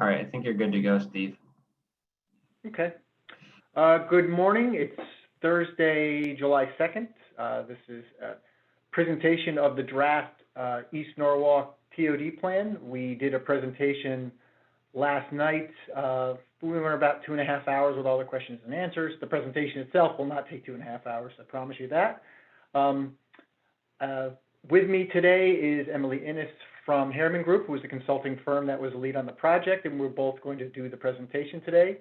All right, I think you're good to go, Steve. Okay. Good morning. It's Thursday, July 2nd. This is a presentation of the draft East Norwalk TOD plan. We did a presentation last night. We went about 2.5 hours with all the questions and answers. The presentation itself will not take 2.5 hours, I promise you that. With me today is Emily Innes from Harriman Group, who is the consulting firm that was the lead on the project, and we're both going to do the presentation today.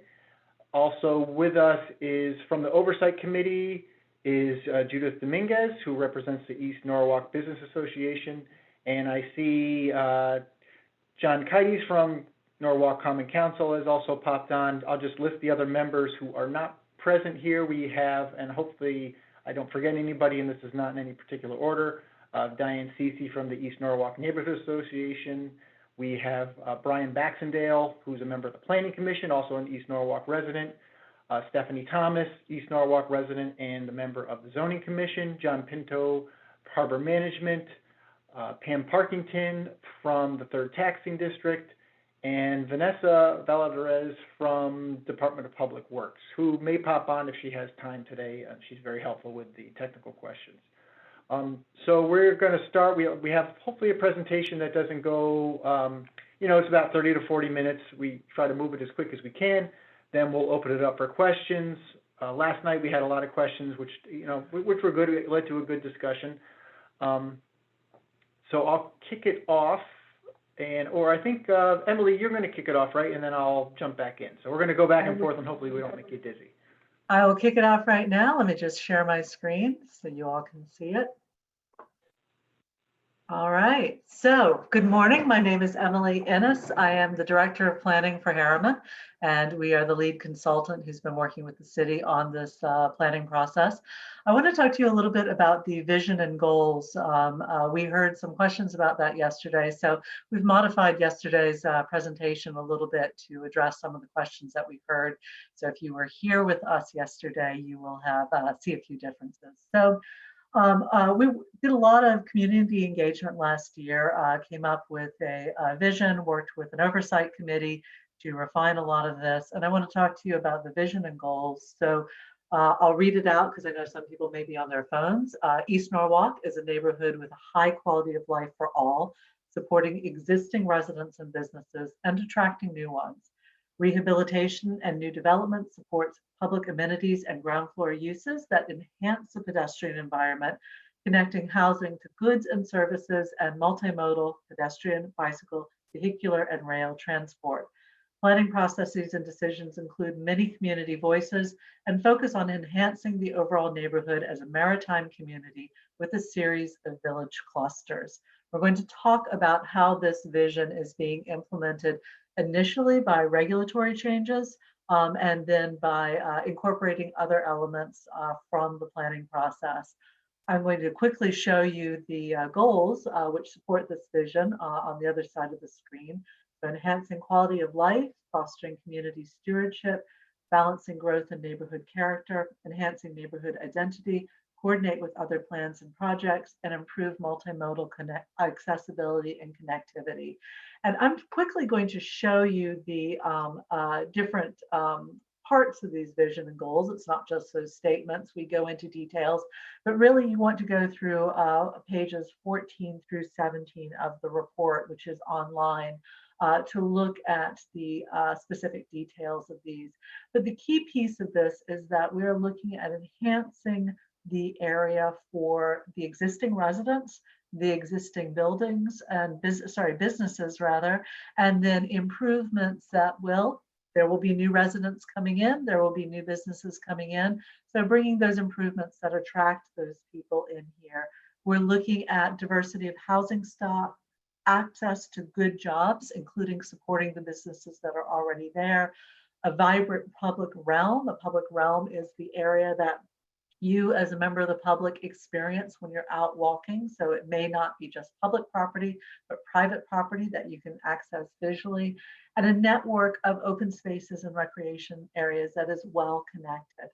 Also with us is from the Oversight Committee is Judith Dominguez, who represents the East Norwalk Business Association, and I see John Kites from Norwalk Common Council has also popped on. I'll just list the other members who are not present here. We have, and hopefully I don't forget anybody, and this is not in any particular order, Diane Cece from the East Norwalk Neighborhood Association. We have Brian Baxendale, who's a member of the Planning Commission, also an East Norwalk resident. Stephanie Thomas, East Norwalk resident and a member of the Zoning Commission. John Pinto, Harbor Management. Pam Parkington from the 3rd Taxing District. And Vanessa Valadrez from Department of Public Works, who may pop on if she has time today. She's very helpful with the technical questions. So we're going to start. We have hopefully a presentation that doesn't go, it's about 30 to 40 minutes. We try to move it as quick as we can. Then we'll open it up for questions. Last night we had a lot of questions, which were good. It led to a good discussion. So I'll kick it off, or I think Emily, you're going to kick it off, right? And then I'll jump back in. So we're going to go back and forth, and hopefully we don't make you dizzy. I will kick it off right now. Let me just share my screen so you all can see it. All right, so good morning. My name is Emily Innes. I am the Director of Planning for Harriman, and we are the lead consultant who's been working with the city on this planning process. I want to talk to you a little bit about the vision and goals. We heard some questions about that yesterday, so we've modified yesterday's presentation a little bit to address some of the questions that we've heard. So if you were here with us yesterday, you will have see a few differences. So we did a lot of community engagement last year, came up with a vision, worked with an oversight committee to refine a lot of this. And I want to talk to you about the vision and goals. So I'll read it out because I know some people may be on their phones. East Norwalk is a neighborhood with a high quality of life for all, supporting existing residents and businesses and attracting new ones. Rehabilitation and new development supports public amenities and ground floor uses that enhance the pedestrian environment, connecting housing to goods and services and multimodal pedestrian, bicycle, vehicular, and rail transport. Planning processes and decisions include many community voices and focus on enhancing the overall neighborhood as a maritime community with a series of village clusters. We're going to talk about how this vision is being implemented initially by regulatory changes and then by incorporating other elements from the planning process. I'm going to quickly show you the goals which support this vision on the other side of the screen. So enhancing quality of life, fostering community stewardship, balancing growth and neighborhood character, enhancing neighborhood identity, coordinate with other plans and projects, and improve multimodal accessibility and connectivity. And I'm quickly going to show you the different parts of these vision and goals. It's not just those statements. We go into details, but really you want to go through pages 14 through 17 of the report, which is online, to look at the specific details of these. But the key piece of this is that we're looking at enhancing the area for the existing residents, the existing buildings and businesses rather, and then improvements that there will be new residents coming in, there will be new businesses coming in. So bringing those improvements that attract those people in here. We're looking at diversity of housing stock, access to good jobs, including supporting the businesses that are already there, a vibrant public realm. A public realm is the area that you as a member of the public experience when you're out walking. So it may not be just public property, but private property that you can access visually, and a network of open spaces and recreation areas that is well connected.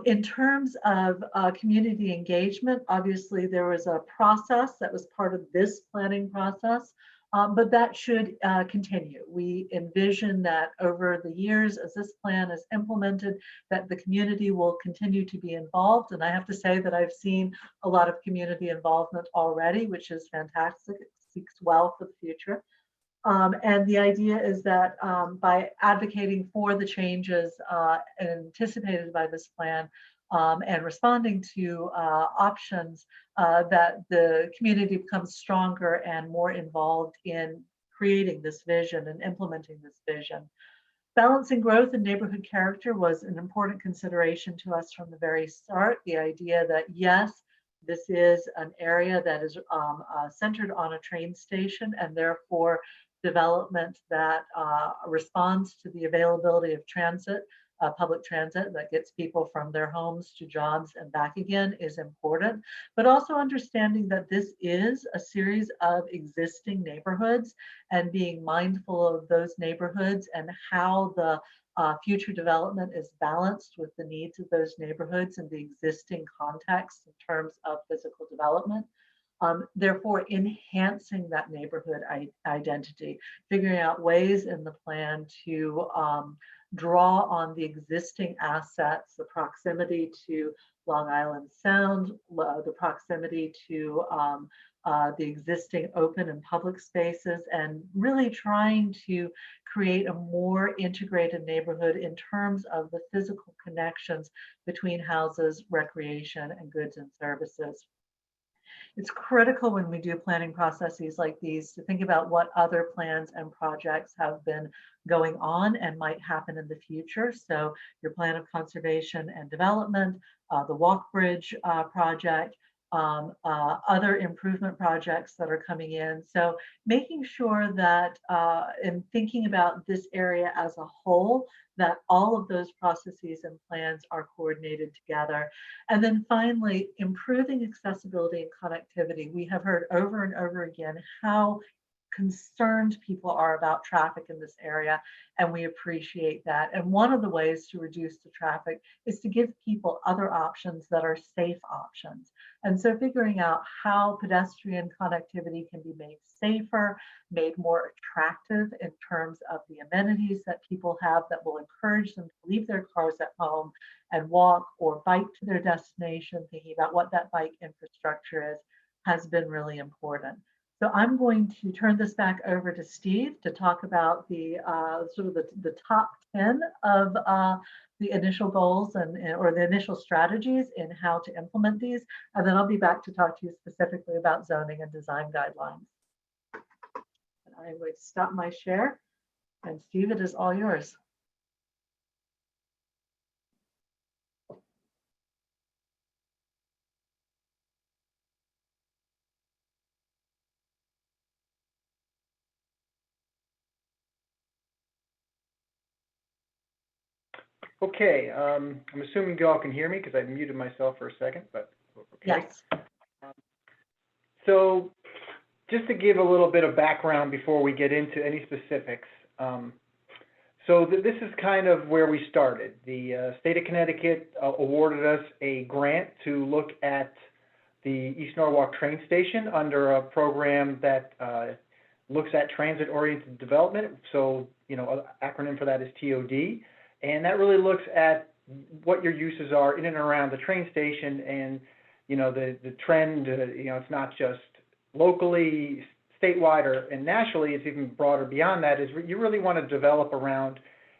In terms of community engagement, obviously there was a process that was part of this planning process but that should continue. We envision that over the years, as this plan is implemented, that the community will continue to be involved. And I have to say that I've seen a lot of community involvement already, which is fantastic. It speaks well for the future. And the idea is that by advocating for the changes anticipated by this plan and responding to options, that the community becomes stronger and more involved in creating this vision and implementing this vision. Balancing growth and neighborhood character was an important consideration to us from the very start. The idea that yes, this is an area that is centered on a train station, and therefore development that responds to the availability of transit, public transit that gets people from their homes to jobs and back again is important, but also understanding that this is a series of existing neighborhoods and being mindful of those neighborhoods and how the future development is balanced with the needs of those neighborhoods and the existing context in terms of physical development. Therefore, enhancing that neighborhood identity, figuring out ways in the plan to draw on the existing assets, the proximity to Long Island Sound, the proximity to the existing open and public spaces, and really trying to create a more integrated neighborhood in terms of the physical connections between houses, recreation, and goods and services. It's critical when we do planning processes like these to think about what other plans and projects have been going on and might happen in the future. So your plan of conservation and development, the walk bridge project, other improvement projects that are coming in. So making sure that in thinking about this area as a whole, that all of those processes and plans are coordinated together. And then finally, improving accessibility and connectivity. We have heard over and over again how concerned people are about traffic in this area, and we appreciate that. And one of the ways to reduce the traffic is to give people other options that are safe options. And so figuring out how pedestrian connectivity can be made safer, made more attractive in terms of the amenities that people have that will encourage them to leave their cars at home and walk or bike to their destination, thinking about what that bike infrastructure is, has been really important. So I'm going to turn this back over to Steve to talk about the sort of the top 10 of the initial goals or the initial strategies in how to implement these. And then I'll be back to talk to you specifically about zoning and design guidelines. And I would stop my share. And Steve, it is all yours. Okay, I'm assuming you all can hear me because I muted myself for a second, but okay. Yes. So just to give a little bit of background before we get into any specifics. This is kind of where we started. The state of Connecticut awarded us a grant to look at the East Norwalk train station under a program that looks at transit-oriented development. So, you know, acronym for that is TOD. And that really looks at what your uses are in and around the train station, and you know the trend. You know, it's not just locally, statewide, and nationally. It's even broader beyond that. Is you really want to develop around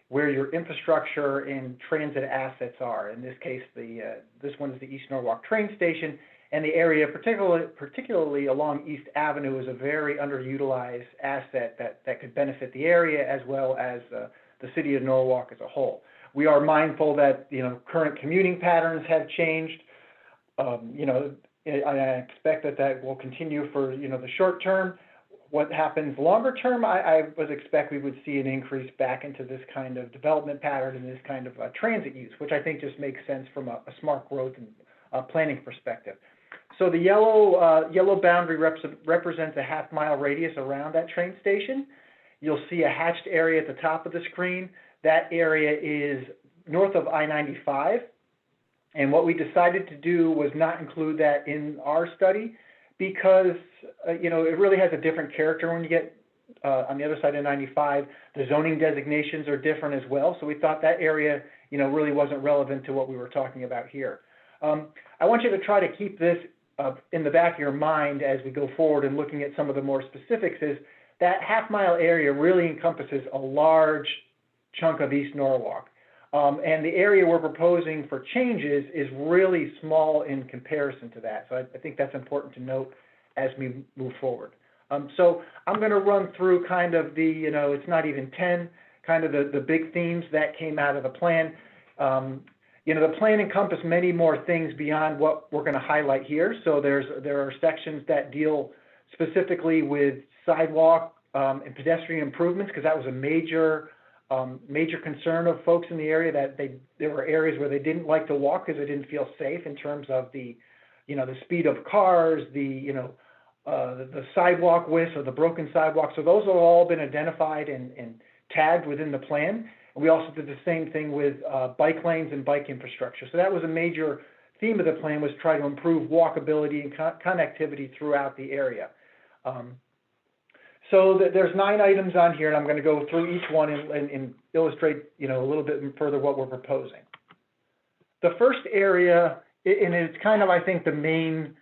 where your infrastructure and transit assets are. In this case, this one is the East Norwalk train station, and the area, particularly along East Avenue, is a very underutilized asset that could benefit the area as well as the city of Norwalk as a whole. We are mindful that, you know, current commuting patterns have changed. You know, I expect that will continue for, you know, the short term. What happens longer term, I would expect we would see an increase back into this kind of development pattern and this kind of transit use, which I think just makes sense from a smart growth and planning perspective. So the yellow boundary represents a half-mile radius around that train station. You'll see a hatched area at the top of the screen. That area is north of I-95. And what we decided to do was not include that in our study because, you know, it really has a different character when you get on the other side of 95. The zoning designations are different as well, so we thought that area, really wasn't relevant to what we were talking about here. I want you to try to keep this in the back of your mind as we go forward and looking at some of the more specifics. Is that half-mile area really encompasses a large chunk of East Norwalk. And the area we're proposing for changes is really small in comparison to that. So I think that's important to note as we move forward. So I'm going to run through kind of the, it's not even 10, kind of the big themes that came out of the plan. The plan encompassed many more things beyond what we're going to highlight here. So there are sections that deal specifically with sidewalk and pedestrian improvements, because that was a major concern of folks in the area, that there were areas where they didn't like to walk because they didn't feel safe in terms of the speed of cars, the sidewalk width or the broken sidewalk. So those have all been identified and tagged within the plan. And we also did the same thing with bike lanes and bike infrastructure. So that was a major theme of the plan, was try to improve walkability and connectivity throughout the area. So there's 9 items on here, and I'm going to go through each one and illustrate, a little bit further what we're proposing. The first area, and it's kind of, I think, the main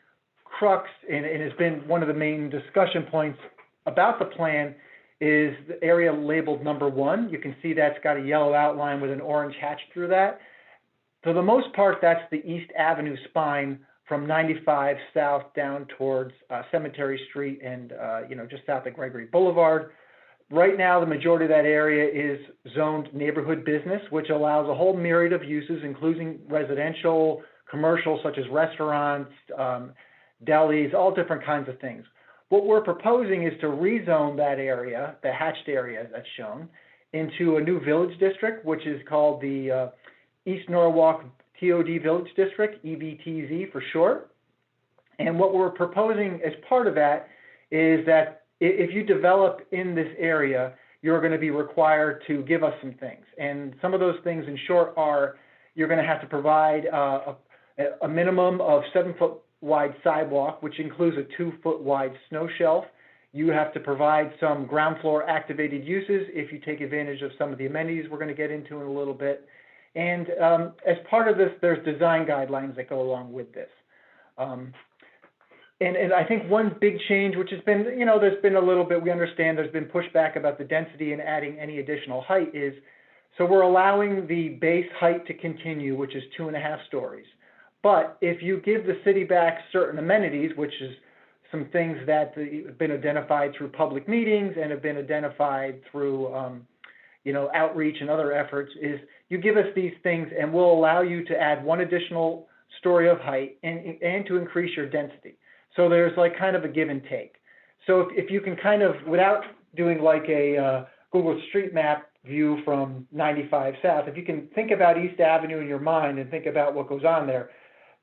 crux, and it's been one of the main discussion points about the plan, is the area labeled number 1. You can see that's got a yellow outline with an orange hatch through that. For the most part, that's the East Avenue spine from 95 south down towards Cemetery Street and, just south of Gregory Boulevard. Right now, the majority of that area is zoned neighborhood business, which allows a whole myriad of uses, including residential, commercial, such as restaurants, delis, all different kinds of things. What we're proposing is to rezone that area, the hatched area that's shown, into a new village district, which is called the East Norwalk TOD Village District, EVTZ for short. And what we're proposing as part of that is that if you develop in this area, you're going to be required to give us some things. And some of those things, in short, are you're going to have to provide a minimum of 7-foot wide sidewalk, which includes a 2-foot wide snow shelf. You have to provide some ground floor activated uses if you take advantage of some of the amenities we're going to get into in a little bit. And as part of this, there's design guidelines that go along with this. And I think one big change, which has been, there's been a little bit, we understand there's been pushback about the density and adding any additional height, is, so we're allowing the base height to continue, which is 2.5 stories. But if you give the city back certain amenities, which is some things that have been identified through public meetings and have been identified through, outreach and other efforts, is you give us these things and we'll allow you to add 1 additional story of height and to increase your density. So there's like kind of a give and take. So if you can kind of, without doing like a Google Street Map view from 95 south, if you can think about East Avenue in your mind and think about what goes on there,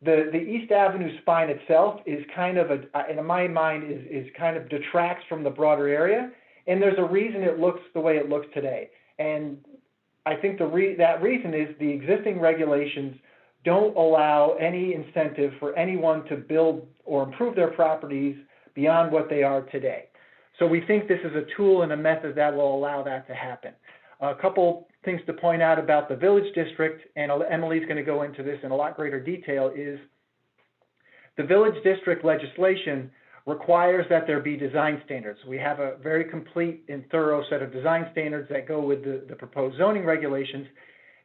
the East Avenue spine itself is kind of, in my mind, is kind of detracts from the broader area. And there's a reason it looks the way it looks today. And I think that reason is the existing regulations don't allow any incentive for anyone to build or improve their properties beyond what they are today. So we think this is a tool and a method that will allow that to happen. A couple things to point out about the village district, and Emily's going to go into this in a lot greater detail, is the village district legislation requires that there be design standards. We have a very complete and thorough set of design standards that go with the proposed zoning regulations.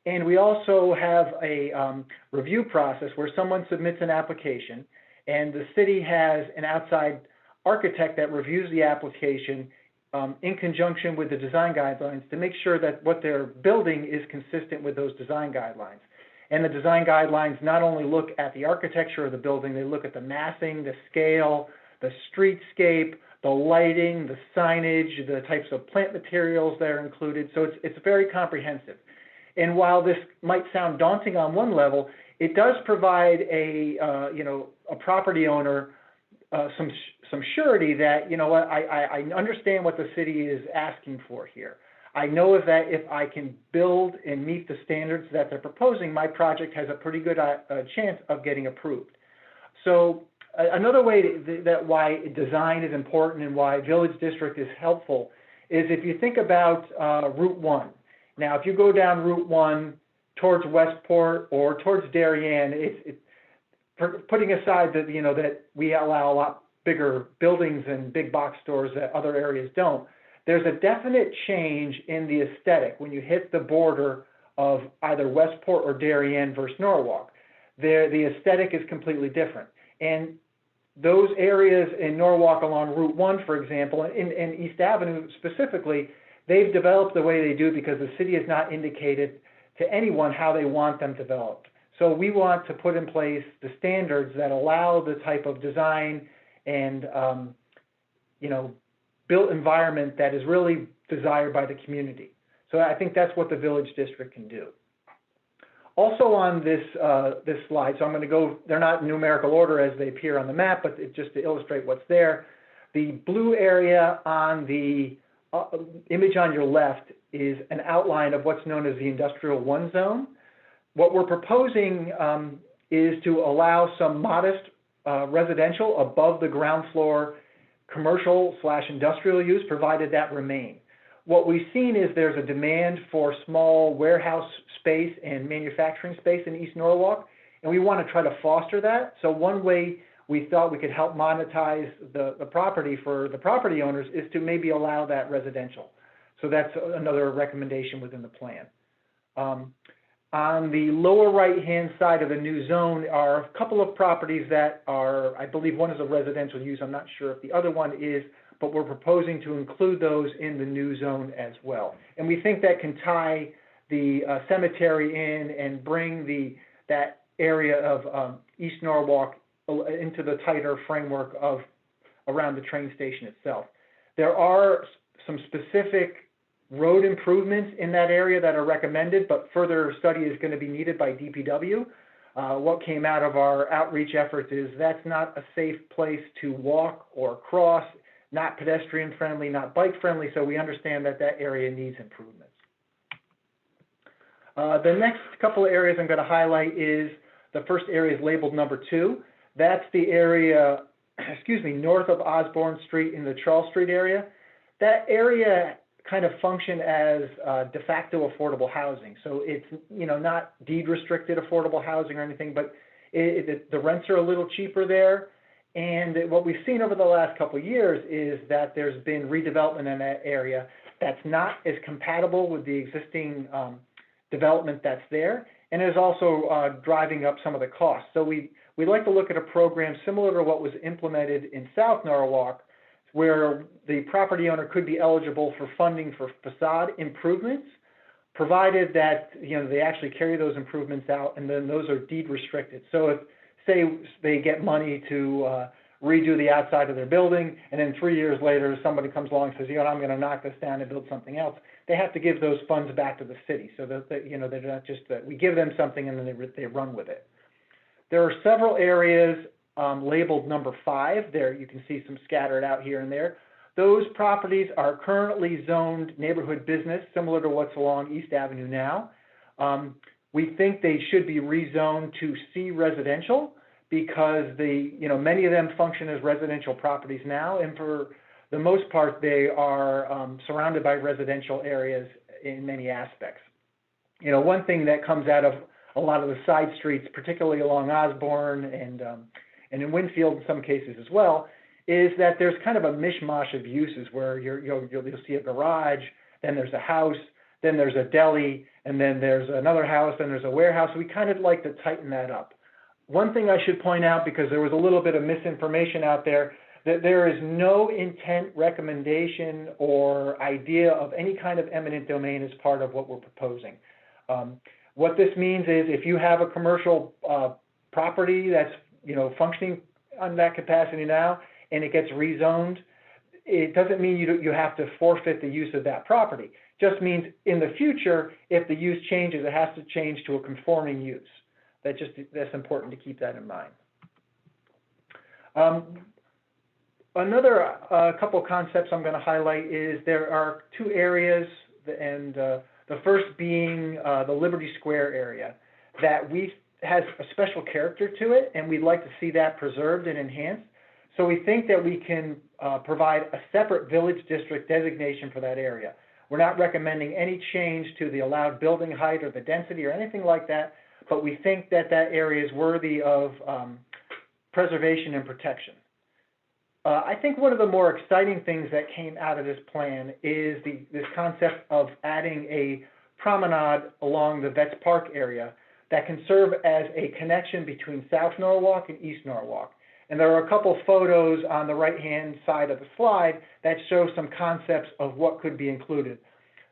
And we also have a review process where someone submits an application and the city has an outside architect that reviews the application in conjunction with the design guidelines to make sure that what they're building is consistent with those design guidelines. And the design guidelines not only look at the architecture of the building, they look at the massing, the scale, the streetscape, the lighting, the signage, the types of plant materials that are included. So it's very comprehensive. And while this might sound daunting on one level, it does provide a property owner some surety that, I understand what the city is asking for here. I know that if I can build and meet the standards that they're proposing, my project has a pretty good chance of getting approved. So another way that why design is important and why village district is helpful is if you think about Route 1. Now, if you go down Route 1 towards Westport or towards Darien, putting aside that, that we allow a lot bigger buildings and big box stores that other areas don't, there's a definite change in the aesthetic when you hit the border of either Westport or Darien versus Norwalk. The aesthetic is completely different. And those areas in Norwalk along Route 1, for example, and East Avenue specifically, they've developed the way they do because the city has not indicated to anyone how they want them developed. So we want to put in place the standards that allow the type of design and built environment that is really desired by the community. So I think that's what the Village District can do. Also on this slide, so I'm going to go, they're not in numerical order as they appear on the map, but just to illustrate what's there. The blue area on the image on your left is an outline of what's known as the Industrial 1 zone. What we're proposing is to allow some modest residential above the ground floor commercial/industrial use, provided that remain. What we've seen is there's a demand for small warehouse space and manufacturing space in East Norwalk, and we want to try to foster that. So one way we thought we could help monetize the property for the property owners is to maybe allow that residential. So that's another recommendation within the plan. On the lower right-hand side of the new zone are a couple of properties that are, I believe one is a residential use. I'm not sure if the other one is, but we're proposing to include those in the new zone as well. And we think that can tie the cemetery in and bring that area of East Norwalk into the tighter framework of around the train station itself. There are some specific road improvements in that area that are recommended, but further study is going to be needed by DPW. What came out of our outreach efforts is that's not a safe place to walk or cross, not pedestrian friendly, not bike friendly, so we understand that area needs improvements. The next couple of areas I'm going to highlight is, the first area is labeled number 2. That's the area, north of Osborne Street in the Charles Street area. That area kind of function as de facto affordable housing. So it's, not deed restricted affordable housing or anything, but the rents are a little cheaper there. And what we've seen over the last couple of years is that there's been redevelopment in that area that's not as compatible with the existing development that's there, and is also driving up some of the costs. So we'd like to look at a program similar to what was implemented in South Norwalk, where the property owner could be eligible for funding for facade improvements, provided that they actually carry those improvements out, and then those are deed restricted. So if, say, they get money to redo the outside of their building, and then 3 years later somebody comes along and says, I'm going to knock this down and build something else, they have to give those funds back to the city. So that they're not just we give them something and then they run with it. There are several areas labeled number 5. There you can see some scattered out here and there. Those properties are currently zoned neighborhood business, similar to what's along East Avenue now. We think they should be rezoned to C residential because many of them function as residential properties now, and for the most part they are surrounded by residential areas in many aspects. One thing that comes out of a lot of the side streets, particularly along Osborne and in Winfield in some cases as well, is that there's kind of a mishmash of uses where you'll see a garage, then there's a house, then there's a deli, and then there's another house, then there's a warehouse. We kind of like to tighten that up. One thing I should point out, because there was a little bit of misinformation out there, that there is no intent, recommendation, or idea of any kind of eminent domain as part of what we're proposing. What this means is if you have a commercial property that's functioning on that capacity now, and it gets rezoned, it doesn't mean you have to forfeit the use of that property. It just means in the future, if the use changes, it has to change to a conforming use. That's important to keep that in mind. Another couple concepts I'm going to highlight is there are 2 areas, and the first being the Liberty Square area that has a special character to it, and we'd like to see that preserved and enhanced. So we think that we can provide a separate village district designation for that area. We're not recommending any change to the allowed building height or the density or anything like that, but we think that that area is worthy of preservation and protection. I think one of the more exciting things that came out of this plan is this concept of adding a promenade along the Vets Park area that can serve as a connection between South Norwalk and East Norwalk. And there are a couple photos on the right-hand side of the slide that show some concepts of what could be included.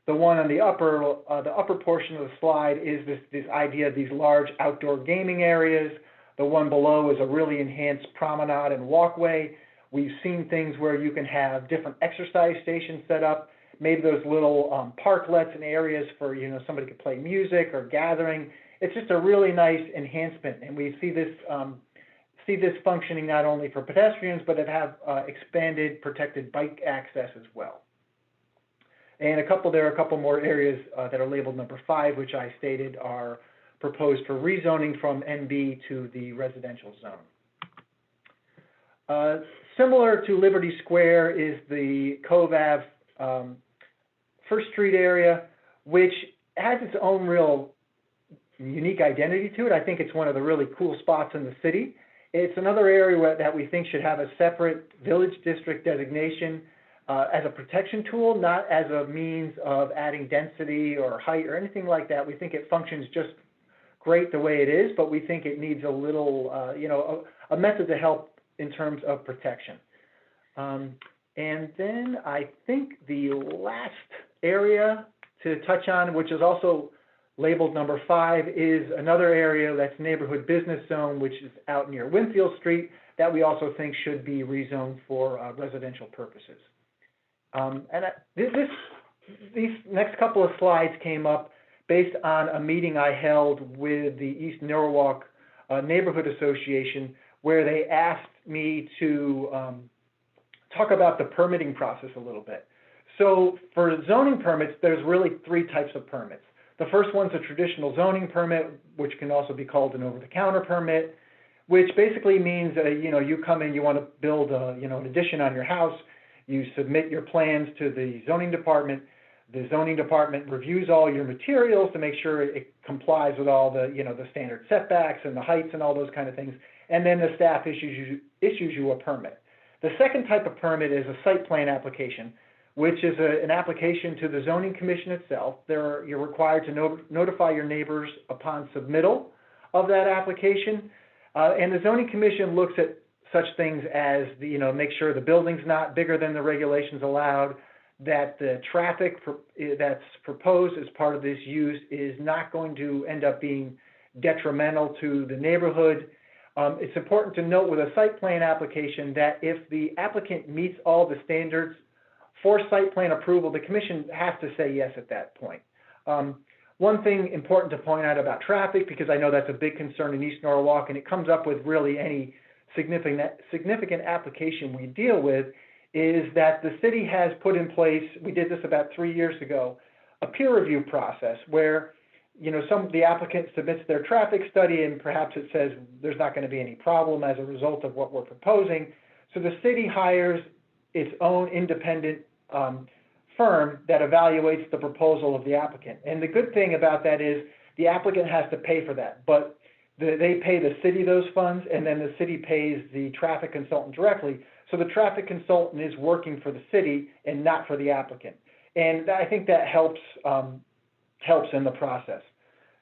The one on the upper portion of the slide is this idea of these large outdoor gaming areas. The one below is a really enhanced promenade and walkway. We've seen things where you can have different exercise stations set up, maybe those little parklets and areas for, somebody could play music or gathering. It's just a really nice enhancement, and we see this functioning not only for pedestrians, but it have expanded protected bike access as well. And there are a couple more areas that are labeled number 5, which I stated are proposed for rezoning from NB to the residential zone. Similar to Liberty Square is the Cove Ave First Street area, which has its own real unique identity to it. I think it's one of the really cool spots in the city. It's another area that we think should have a separate village district designation as a protection tool, not as a means of adding density or height or anything like that. We think it functions just great the way it is, but we think it needs a little, a method to help in terms of protection. And then I think the last area to touch on, which is also labeled number 5, is another area that's neighborhood business zone, which is out near Winfield Street, that we also think should be rezoned for residential purposes. These next couple of slides came up based on a meeting I held with the East Norwalk Neighborhood Association, where they asked me to talk about the permitting process a little bit. So for zoning permits, there's really 3 types of permits. The first one's a traditional zoning permit, which can also be called an over-the-counter permit, which basically means you come in, you want to build an addition on your house, you submit your plans to the zoning department. The zoning department reviews all your materials to make sure it complies with all the the standard setbacks and the heights and all those kind of things, and then the staff issues you a permit. The second type of permit is a site plan application, which is an application to the zoning commission itself. You're required to notify your neighbors upon submittal of that application, and the zoning commission looks at such things as make sure the building's not bigger than the regulations allowed, that the traffic that's proposed as part of this use is not going to end up being detrimental to the neighborhood. It's important to note with a site plan application that if the applicant meets all the standards for site plan approval, the commission has to say yes at that point. One thing important to point out about traffic, because I know that's a big concern in East Norwalk, and it comes up with really any significant application we deal with, is that the city has put in place, we did this about 3 years ago, a peer review process where the applicant submits their traffic study and perhaps it says there's not going to be any problem as a result of what we're proposing. So the city hires its own independent firm that evaluates the proposal of the applicant. And the good thing about that is the applicant has to pay for that, but they pay the city those funds, and then the city pays the traffic consultant directly. So the traffic consultant is working for the city and not for the applicant. And I think that helps in the process.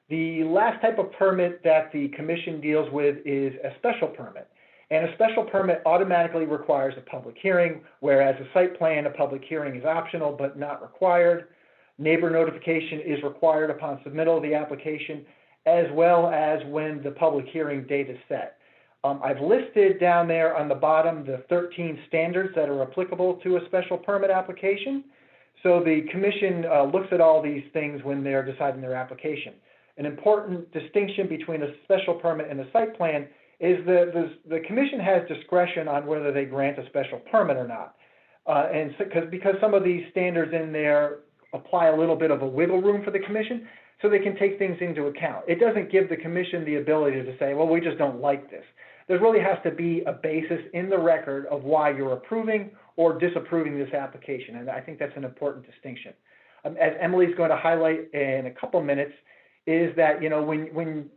The last type of permit that the commission deals with is a special permit. And a special permit automatically requires a public hearing, whereas a site plan, a public hearing is optional but not required. Neighbor notification is required upon submittal of the application, as well as when the public hearing date is set. I've listed down there on the bottom the 13 standards that are applicable to a special permit application. So the commission looks at all these things when they're deciding their application. An important distinction between a special permit and a site plan is that the commission has discretion on whether they grant a special permit or not. And so, because some of these standards in there apply a little bit of a wiggle room for the commission, so they can take things into account. It doesn't give the commission the ability to say, well, we just don't like this. there really has to be a basis in the record of why you're approving or disapproving this application. And I think that's an important distinction. As Emily's going to highlight in a couple minutes, is that, you know, when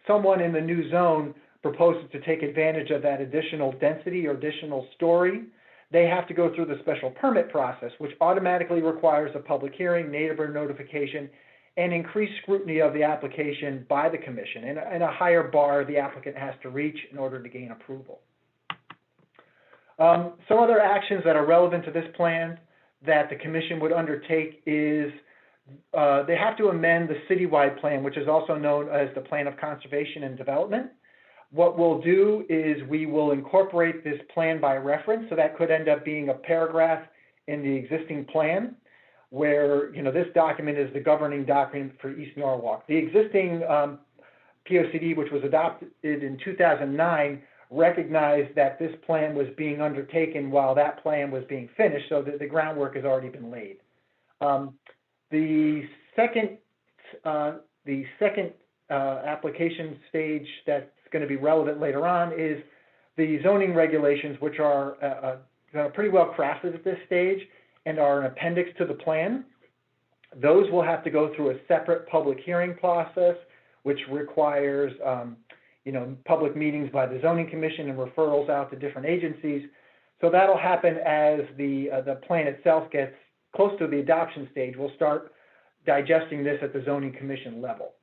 someone in the new zone proposes to take advantage of that additional density or additional story, they have to go through the special permit process, which automatically requires a public hearing, neighbor notification, and increased scrutiny of the application by the commission, and a higher bar the applicant has to reach in order to gain approval. Some other actions that are relevant to this plan that the commission would undertake is they have to amend the citywide plan, which is also known as the Plan of Conservation and Development. What we'll do is we will incorporate this plan by reference, so that could end up being a paragraph in the existing plan, where, you know, this document is the governing document for East Norwalk. The existing POCD, which was adopted in 2009, recognized that this plan was being undertaken while that plan was being finished, so that the groundwork has already been laid. The second application stage that's going to be relevant later on is the zoning regulations, which are pretty well crafted at this stage and are an appendix to the plan. Those will have to go through a separate public hearing process, which requires you know, public meetings by the zoning commission and referrals out to different agencies. So that'll happen as the plan itself gets close to the adoption stage. We'll start digesting this at the zoning commission level.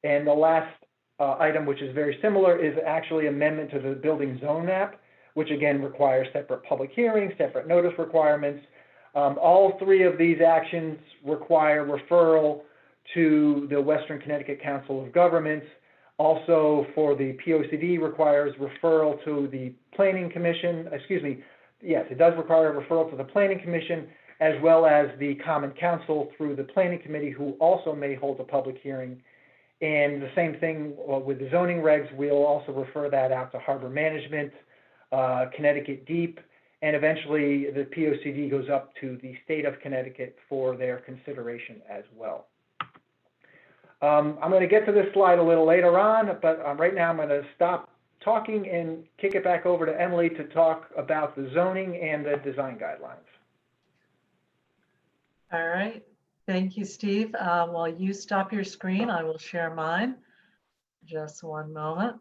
And the last item, which is very similar, is actually amendment to the building zone map, which again requires separate public hearings, separate notice requirements. All three of these actions require referral to the Western Connecticut Council of Governments. Also, for the POCD, requires referral to the Planning Commission. Excuse me, yes, it does require a referral to the Planning Commission, as well as the Common Council through the Planning Committee, who also may hold a public hearing. And the same thing with the zoning regs, we'll also refer that out to Harbor Management, Connecticut Deep, and eventually the POCD goes up to the state of Connecticut for their consideration as well. I'm going to get to this slide a little later on, but right now I'm going to stop talking and kick it back over to Emily to talk about the zoning and the design guidelines. All right. Thank you, Steve. While you stop your screen, I will share mine. Just one moment.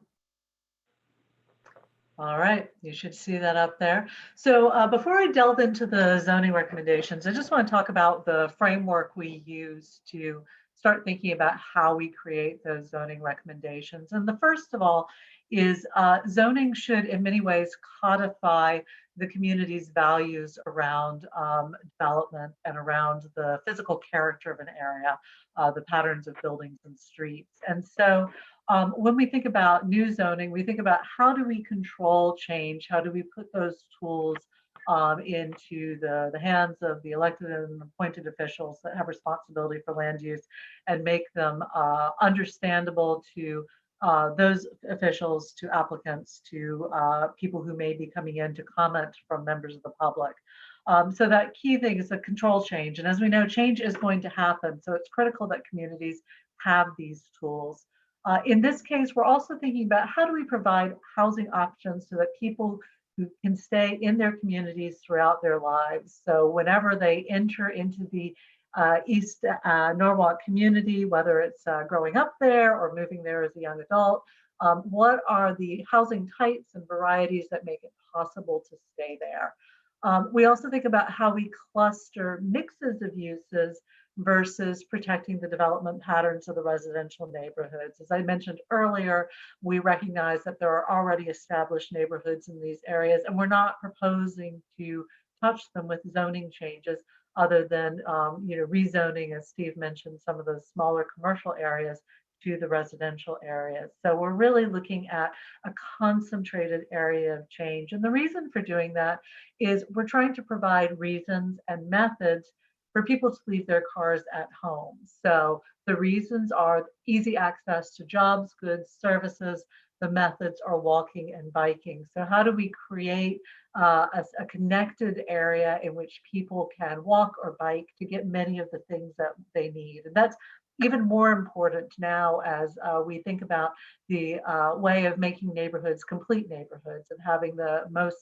All right, you should see that up there. So before I delve into the zoning recommendations, I just want to talk about the framework we use to start thinking about how we create those zoning recommendations. And the first of all is zoning should in many ways codify the community's values around development and around the physical character of an area, the patterns of buildings and streets. And so when we think about new zoning, we think about how do we control change? How do we put those tools into the hands of the elected and appointed officials that have responsibility for land use and make them understandable to those officials, to applicants, to people who may be coming in to comment from members of the public. So that key thing is the control change. And as we know, change is going to happen. So it's critical that communities have these tools. In this case, we're also thinking about how do we provide housing options so that people who can stay in their communities throughout their lives. So whenever they enter into the East Norwalk community, whether it's growing up there or moving there as a young adult, what are the housing types and varieties that make it possible to stay there? We also think about how we cluster mixes of uses versus protecting the development patterns of the residential neighborhoods. As I mentioned earlier, we recognize that there are already established neighborhoods in these areas, and we're not proposing to touch them with zoning changes other than rezoning, as Steve mentioned, some of those smaller commercial areas to the residential areas. So we're really looking at a concentrated area of change. And the reason for doing that is we're trying to provide reasons and methods for people to leave their cars at home. So the reasons are easy access to jobs, goods, services, the methods are walking and biking. So how do we create a connected area in which people can walk or bike to get many of the things that they need? And that's even more important now as we think about the way of making neighborhoods complete neighborhoods and having the most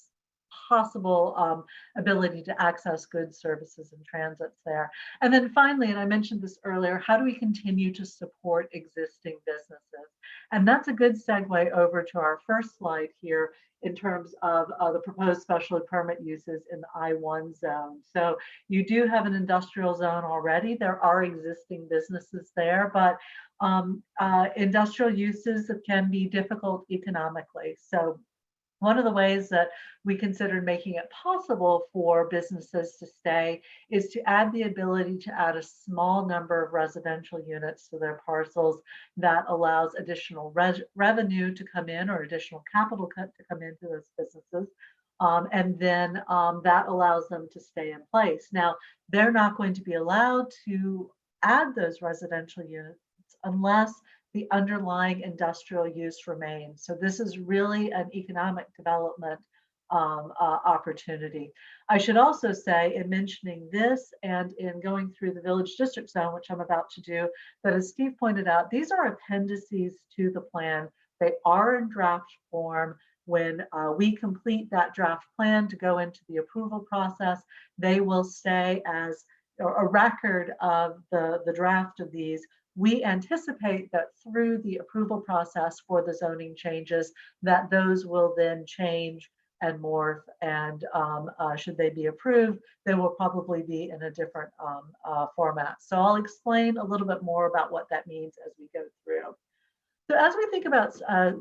possible ability to access goods, services, and transits there. And then finally, and I mentioned this earlier, how do we continue to support existing businesses? And that's a good segue over to our first slide here in terms of the proposed special permit uses in the I-1 zone. So you do have an industrial zone already. There are existing businesses there, but industrial uses can be difficult economically. So one of the ways that we considered making it possible for businesses to stay is to add the ability to add a small number of residential units to their parcels that allows additional revenue to come in or additional capital to come into those businesses. And then that allows them to stay in place. Now, they're not going to be allowed to add those residential units unless the underlying industrial use remains. So this is really an economic development opportunity. I should also say in mentioning this and in going through the village district zone, which I'm about to do, that as Steve pointed out, these are appendices to the plan. They are in draft form. When we complete that draft plan to go into the approval process, they will stay as a record of the draft of these. We anticipate that through the approval process for the zoning changes, that those will then change and morph, and should they be approved, they will probably be in a different format. So I'll explain a little bit more about what that means as we go through. So as we think about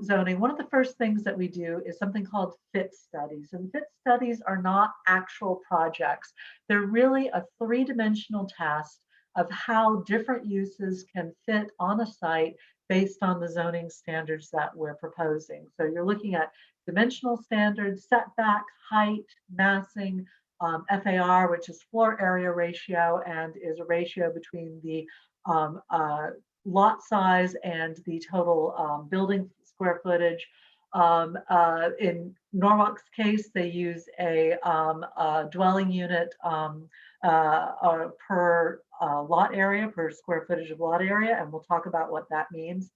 zoning, one of the first things that we do is something called fit studies. And fit studies are not actual projects. They're really a three-dimensional test of how different uses can fit on a site based on the zoning standards that we're proposing. So you're looking at dimensional standards, setback, height, massing, FAR, which is floor area ratio, and is a ratio between the lot size and the total building square footage. In Norwalk's case, they use a dwelling unit per lot area, per square footage of lot area, and we'll talk about what that means.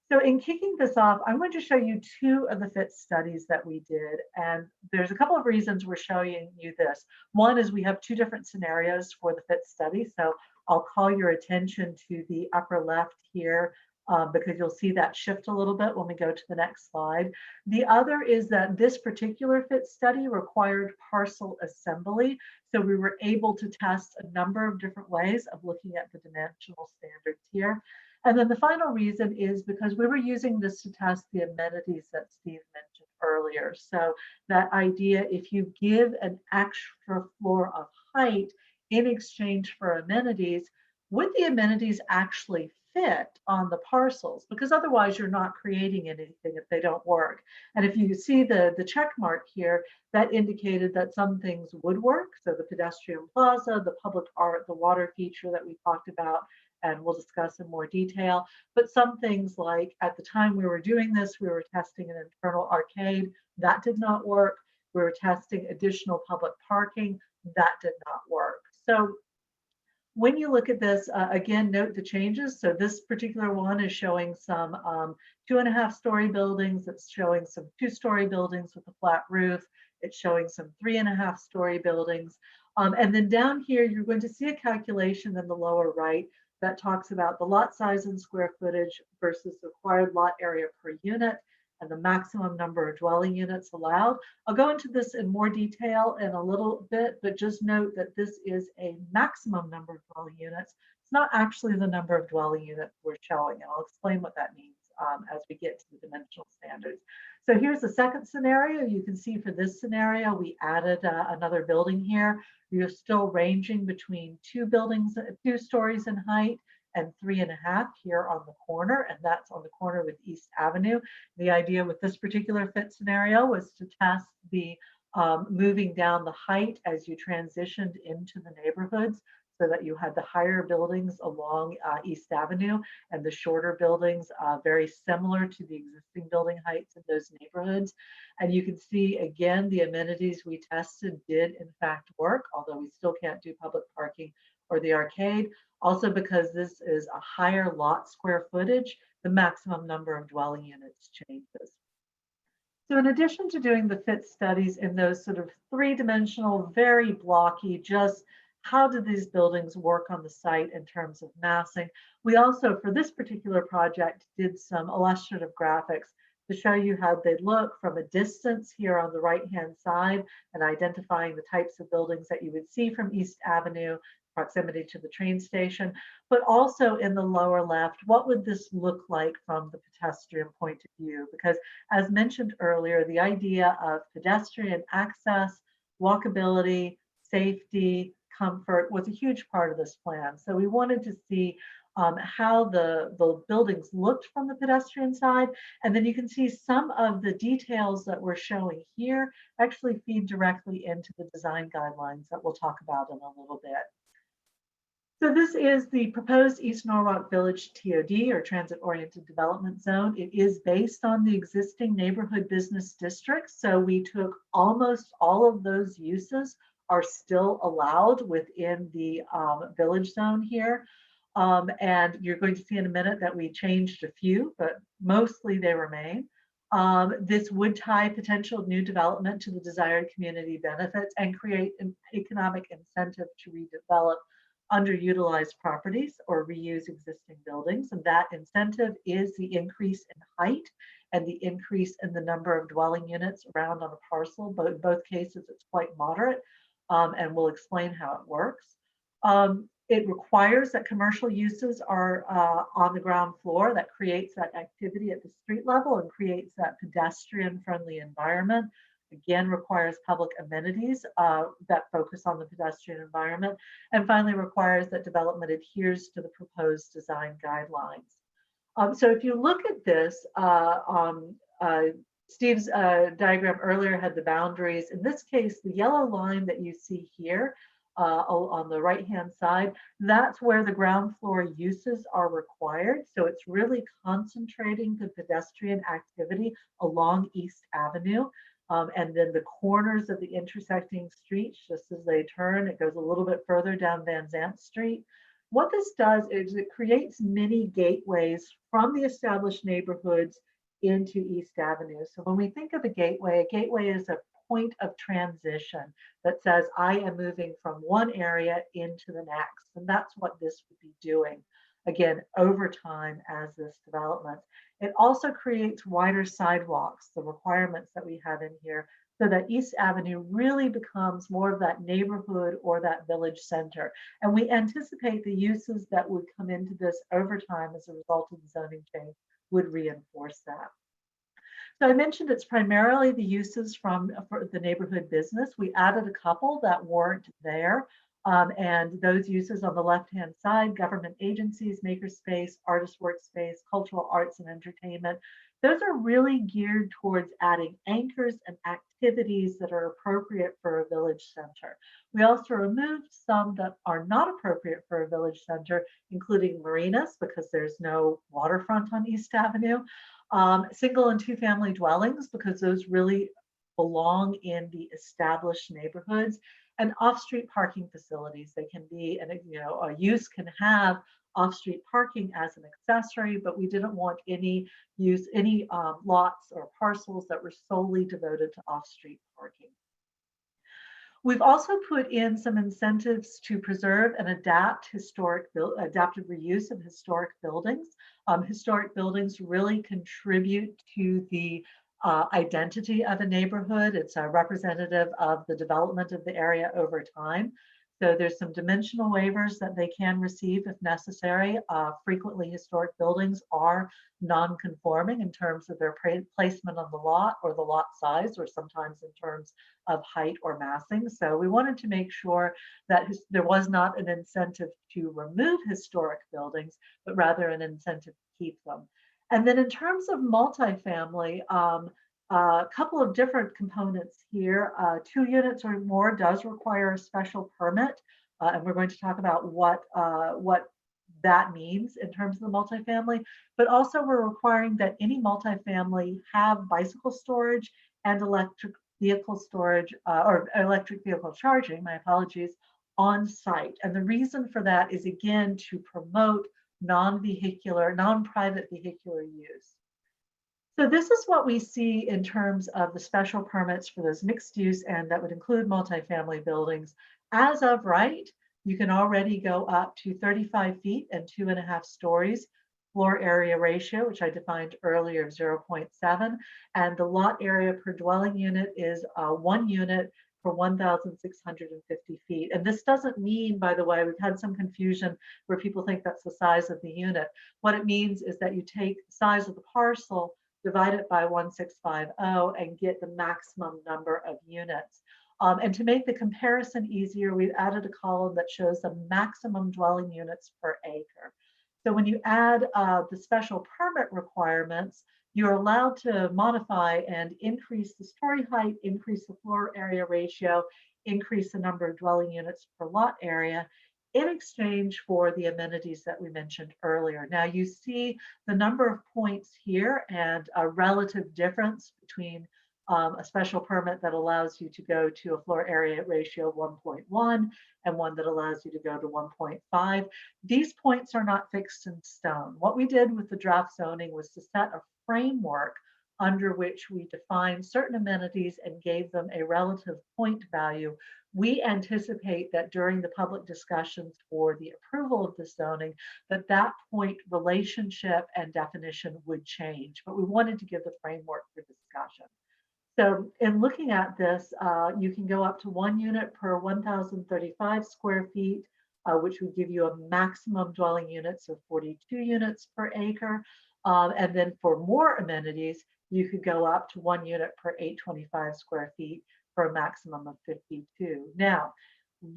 So in kicking this off, I'm going to show you two of the fit studies that we did. And there's a couple of reasons we're showing you this. One is we have two different scenarios for the fit study. So I'll call your attention to the upper left here because you'll see that shift a little bit when we go to the next slide. The other is that this particular fit study required parcel assembly. So we were able to test a number of different ways of looking at the dimensional standards here. And then the final reason is because we were using this to test the amenities that Steve mentioned earlier. So that idea, if you give an extra floor of height in exchange for amenities, would the amenities actually fit on the parcels? Because otherwise you're not creating anything if they don't work. And if you see the check mark here, that indicated that some things would work. So the pedestrian plaza, the public art, the water feature that we talked about, and we'll discuss in more detail. But some things like at the time we were doing this, we were testing an internal arcade. That did not work. We were testing additional public parking. That did not work. So when you look at this, again, note the changes. So this particular one is showing some 2.5-story buildings. It's showing some 2-story buildings with a flat roof. It's showing some 3.5-story buildings. And then down here, you're going to see a calculation in the lower right that talks about the lot size and square footage versus the required lot area per unit and the maximum number of dwelling units allowed. I'll go into this in more detail in a little bit, but just note that this is a maximum number of dwelling units. It's not actually the number of dwelling units we're showing, and I'll explain what that means as we get to the dimensional standards. So here's the second scenario. You can see for this scenario, we added another building here. You're still ranging between 2 stories in height and 3.5 here on the corner, and that's on the corner with East Avenue. The idea with this particular fit scenario was to test the moving down the height as you transitioned into the neighborhoods. so that you had the higher buildings along East Avenue and the shorter buildings very similar to the existing building heights in those neighborhoods. And you can see again, the amenities we tested did in fact work, although we still can't do public parking or the arcade. Also because this is a higher lot square footage, the maximum number of dwelling units changes. So in addition to doing the fit studies in those sort of three-dimensional, very blocky, just how do these buildings work on the site in terms of massing, we also, for this particular project, did some illustrative graphics to show you how they look from a distance here on the right-hand side and identifying the types of buildings that you would see from East Avenue, proximity to the train station, but also in the lower left, what would this look like from the pedestrian point of view? Because as mentioned earlier, the idea of pedestrian access, walkability, safety, comfort was a huge part of this plan. So we wanted to see how the buildings looked from the pedestrian side. And then you can see some of the details that we're showing here actually feed directly into the design guidelines that we'll talk about in a little bit. So this is the proposed East Norwalk Village TOD, or Transit Oriented Development Zone. It is based on the existing neighborhood business districts. So we took almost all of those uses are still allowed within the village zone here. And you're going to see in a minute that we changed a few, but mostly they remain. This would tie potential new development to the desired community benefits and create an economic incentive to redevelop underutilized properties or reuse existing buildings. And that incentive is the increase in height and the increase in the number of dwelling units around on a parcel. But in both cases, it's quite moderate, and we'll explain how it works. It requires that commercial uses are on the ground floor. That creates that activity at the street level and creates that pedestrian-friendly environment. Again, requires public amenities that focus on the pedestrian environment, and finally requires that development adheres to the proposed design guidelines. So if you look at this, Steve's diagram earlier had the boundaries. In this case, the yellow line that you see here on the right-hand side, that's where the ground floor uses are required. So it's really concentrating the pedestrian activity along East Avenue. And then the corners of the intersecting streets, just as they turn, it goes a little bit further down Van Zandt Street. What this does is it creates mini gateways from the established neighborhoods into East Avenue. So when we think of a gateway is a point of transition that says, I am moving from one area into the next. And that's what this would be doing, again, over time as this development. It also creates wider sidewalks, the requirements that we have in here, so that East Avenue really becomes more of that neighborhood or that village center. And we anticipate the uses that would come into this over time as a result of the zoning change would reinforce that. So I mentioned it's primarily the uses for the neighborhood business. We added a couple that weren't there. And those uses on the left-hand side, government agencies, makerspace, artist workspace, cultural arts and entertainment, those are really geared towards adding anchors and activities that are appropriate for a village center. We also removed some that are not appropriate for a village center, including marinas, because there's no waterfront on East Avenue, single and two family dwellings, because those really belong in the established neighborhoods, and off-street parking facilities. They can be, and a use can have off-street parking as an accessory, but we didn't want any lots or parcels that were solely devoted to off-street parking. We've also put in some incentives to preserve and adapt adaptive reuse of historic buildings. Historic buildings really contribute to the identity of a neighborhood. It's representative of the development of the area over time. So there's some dimensional waivers that they can receive if necessary. Frequently, historic buildings are non-conforming in terms of their placement on the lot or the lot size, or sometimes in terms of height or massing. So we wanted to make sure that there was not an incentive to remove historic buildings, but rather an incentive to keep them. And then in terms of multifamily, a couple of different components here. 2 units or more does require a special permit. And we're going to talk about what that means in terms of the multifamily, but also we're requiring that any multifamily have bicycle storage and electric vehicle storage or electric vehicle charging, my apologies, on site. And the reason for that is again to promote non-vehicular, non-private vehicular use. So this is what we see in terms of the special permits for those mixed use, and that would include multifamily buildings. As of right, you can already go up to 35 feet and 2.5 stories, floor area ratio, which I defined earlier of 0.7, and the lot area per dwelling unit is 1 unit for 1,650 feet. And this doesn't mean, by the way, we've had some confusion where people think that's the size of the unit. What it means is that you take the size of the parcel, divide it by 1650, and get the maximum number of units. And to make the comparison easier, we've added a column that shows the maximum dwelling units per acre. So when you add the special permit requirements, you're allowed to modify and increase the story height, increase the floor area ratio, increase the number of dwelling units per lot area in exchange for the amenities that we mentioned earlier. Now you see the number of points here and a relative difference between a special permit that allows you to go to a floor area ratio of 1.1 and one that allows you to go to 1.5. These points are not fixed in stone. What we did with the draft zoning was to set a framework under which we defined certain amenities and gave them a relative point value. We anticipate that during the public discussions for the approval of the zoning, that point relationship and definition would change, but we wanted to give the framework for discussion. So in looking at this, you can go up to 1 unit per 1,035 square feet, which would give you a maximum dwelling units of 42 units per acre. And then for more amenities, you could go up to 1 unit per 825 square feet for a maximum of 52. Now,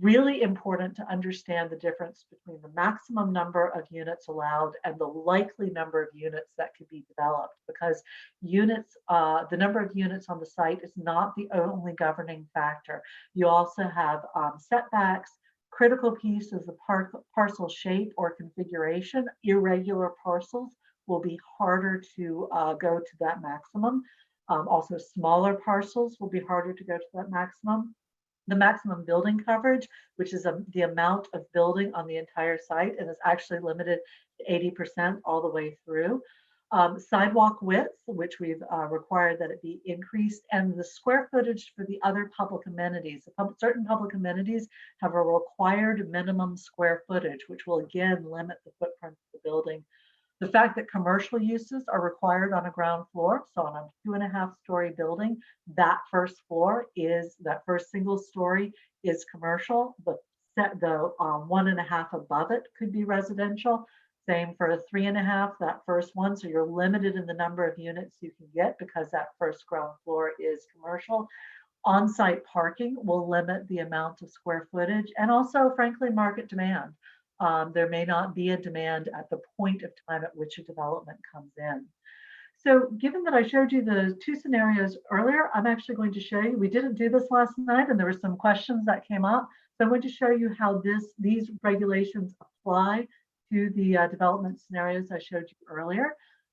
really important to understand the difference between the maximum number of units allowed and the likely number of units that could be developed, because units, the number of units on the site is not the only governing factor. You also have setbacks. Critical piece is the parcel shape or configuration. Irregular parcels will be harder to go to that maximum. Also, smaller parcels will be harder to go to that maximum. The maximum building coverage, which is the amount of building on the entire site, and is actually limited to 80% all the way through. Sidewalk width, which we've required that it be increased, and the square footage for the other public amenities. Certain public amenities have a required minimum square footage, which will again limit the footprint of the building. The fact that commercial uses are required on a ground floor, so on a 2.5 story building, that first floor is, that first single story is commercial. The 1.5 above it could be residential. Same for a 3.5, that first one. So you're limited in the number of units you can get because that first ground floor is commercial. On-site parking will limit the amount of square footage, and also, frankly, market demand. There may not be a demand at the point of time at which a development comes in. So given that I showed you the two scenarios earlier, I'm actually going to show you, we didn't do this last night and there were some questions that came up. So I'm going to show you how these regulations apply to the development scenarios I showed you earlier.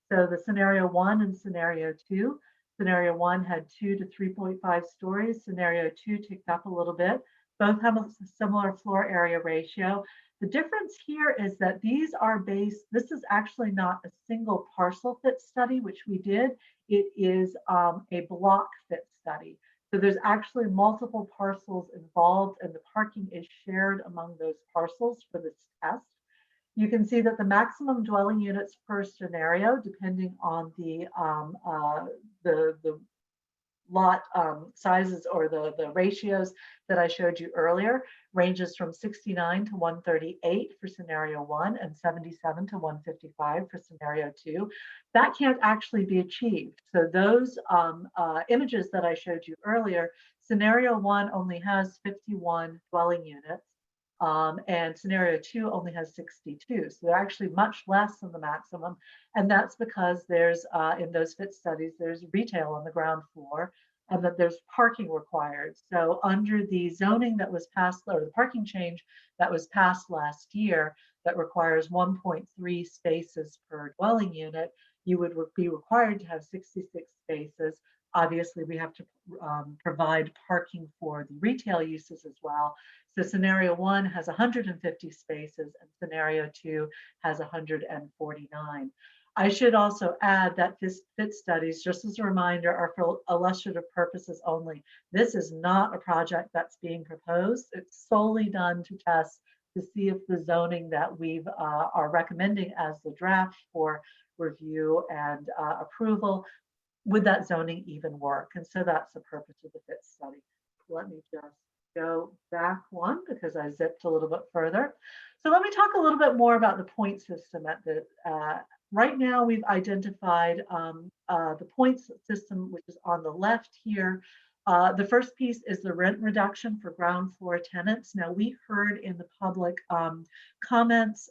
So the scenario 1 and scenario 2. Scenario 1 had 2 to 3.5 stories. Scenario 2 ticked up a little bit. Both have a similar floor area ratio. The difference here is that these are based, this is actually not a single parcel fit study, which we did. It is a block fit study. So there's actually multiple parcels involved and the parking is shared among those parcels for this test. You can see that the maximum dwelling units per scenario, depending on the lot sizes or the ratios that I showed you earlier, ranges from 69 to 138 for scenario 1 and 77 to 155 for scenario 2. That can't actually be achieved. So those images that I showed you earlier, scenario 1 only has 51 dwelling units. And scenario 2 only has 62. So they're actually much less than the maximum. And that's because there's, in those fit studies, there's retail on the ground floor. and that there's parking required. So under the zoning that was passed, or the parking change that was passed last year, that requires 1.3 spaces per dwelling unit, you would be required to have 66 spaces. Obviously, we have to provide parking for the retail uses as well. So scenario 1 has 150 spaces and scenario 2 has 149. I should also add that this fit studies, just as a reminder, are for illustrative purposes only. This is not a project that's being proposed. It's solely done to test to see if the zoning that we are recommending as the draft for review and approval, would that zoning even work? And so that's the purpose of the fit study. Let me just go back one because I zipped a little bit further. So let me talk a little bit more about the point system at the right now. We've identified the points system, which is on the left here. The first piece is the rent reduction for ground floor tenants. Now, we heard in the public comments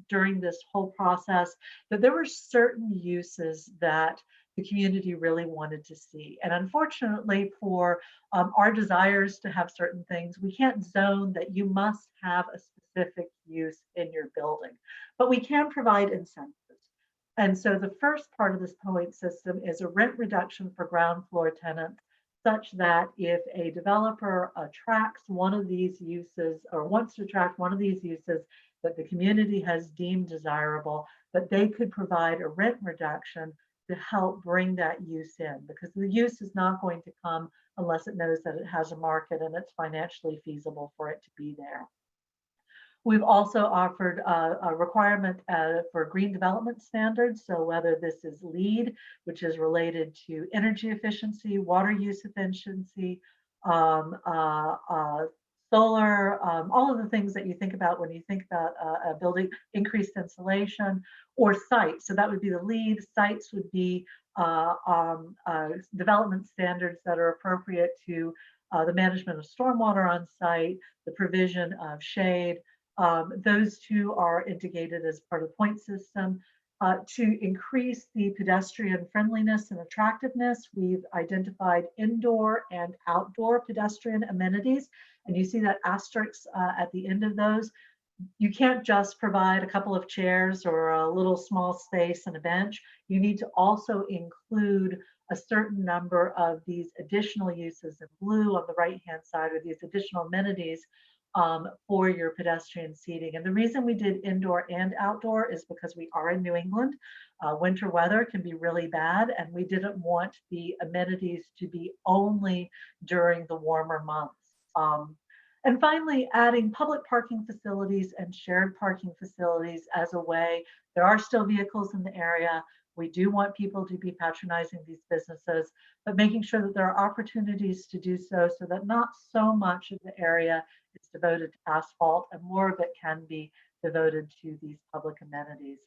during this whole process that there were certain uses that the community really wanted to see. And unfortunately, for our desires to have certain things, we can't zone that you must have a specific use in your building, but we can provide incentives. And so the first part of this point system is a rent reduction for ground floor tenants, such that if a developer attracts one of these uses or wants to attract one of these uses that the community has deemed desirable, that they could provide a rent reduction to help bring that use in, because the use is not going to come unless it knows that it has a market and it's financially feasible for it to be there. We've also offered a requirement for green development standards. So whether this is LEED, which is related to energy efficiency, water use efficiency, solar, all of the things that you think about when you think about a building, increased insulation, or sites. So that would be the LEED. Sites would be development standards that are appropriate to the management of stormwater on site, the provision of shade. Those two are indicated as part of the point system. To increase the pedestrian friendliness and attractiveness, we've identified indoor and outdoor pedestrian amenities. And you see that asterisk at the end of those. You can't just provide a couple of chairs or a little small space and a bench. You need to also include a certain number of these additional uses in blue on the right-hand side, or these additional amenities for your pedestrian seating. And the reason we did indoor and outdoor is because we are in New England. Winter weather can be really bad, and we didn't want the amenities to be only during the warmer months. And finally, adding public parking facilities and shared parking facilities as a way. There are still vehicles in the area. We do want people to be patronizing these businesses, but making sure that there are opportunities to do so, so that not so much of the area is devoted to asphalt and more of it can be devoted to these public amenities.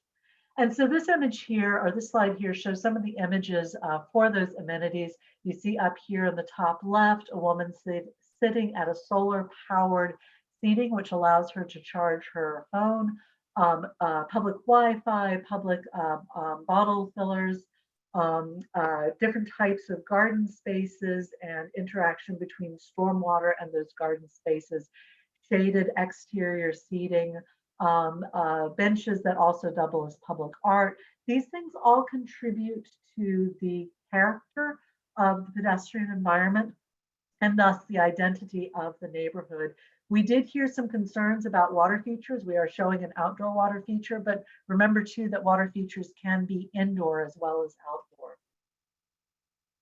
And so this image here, or this slide here, shows some of the images for those amenities. You see up here in the top left, a woman sitting at a solar powered seating, which allows her to charge her phone, public Wi-Fi, public bottle fillers, different types of garden spaces and interaction between stormwater and those garden spaces, shaded exterior seating, benches that also double as public art. These things all contribute to the character of the pedestrian environment and thus the identity of the neighborhood. We did hear some concerns about water features. We are showing an outdoor water feature, but remember too that water features can be indoor as well as outdoor.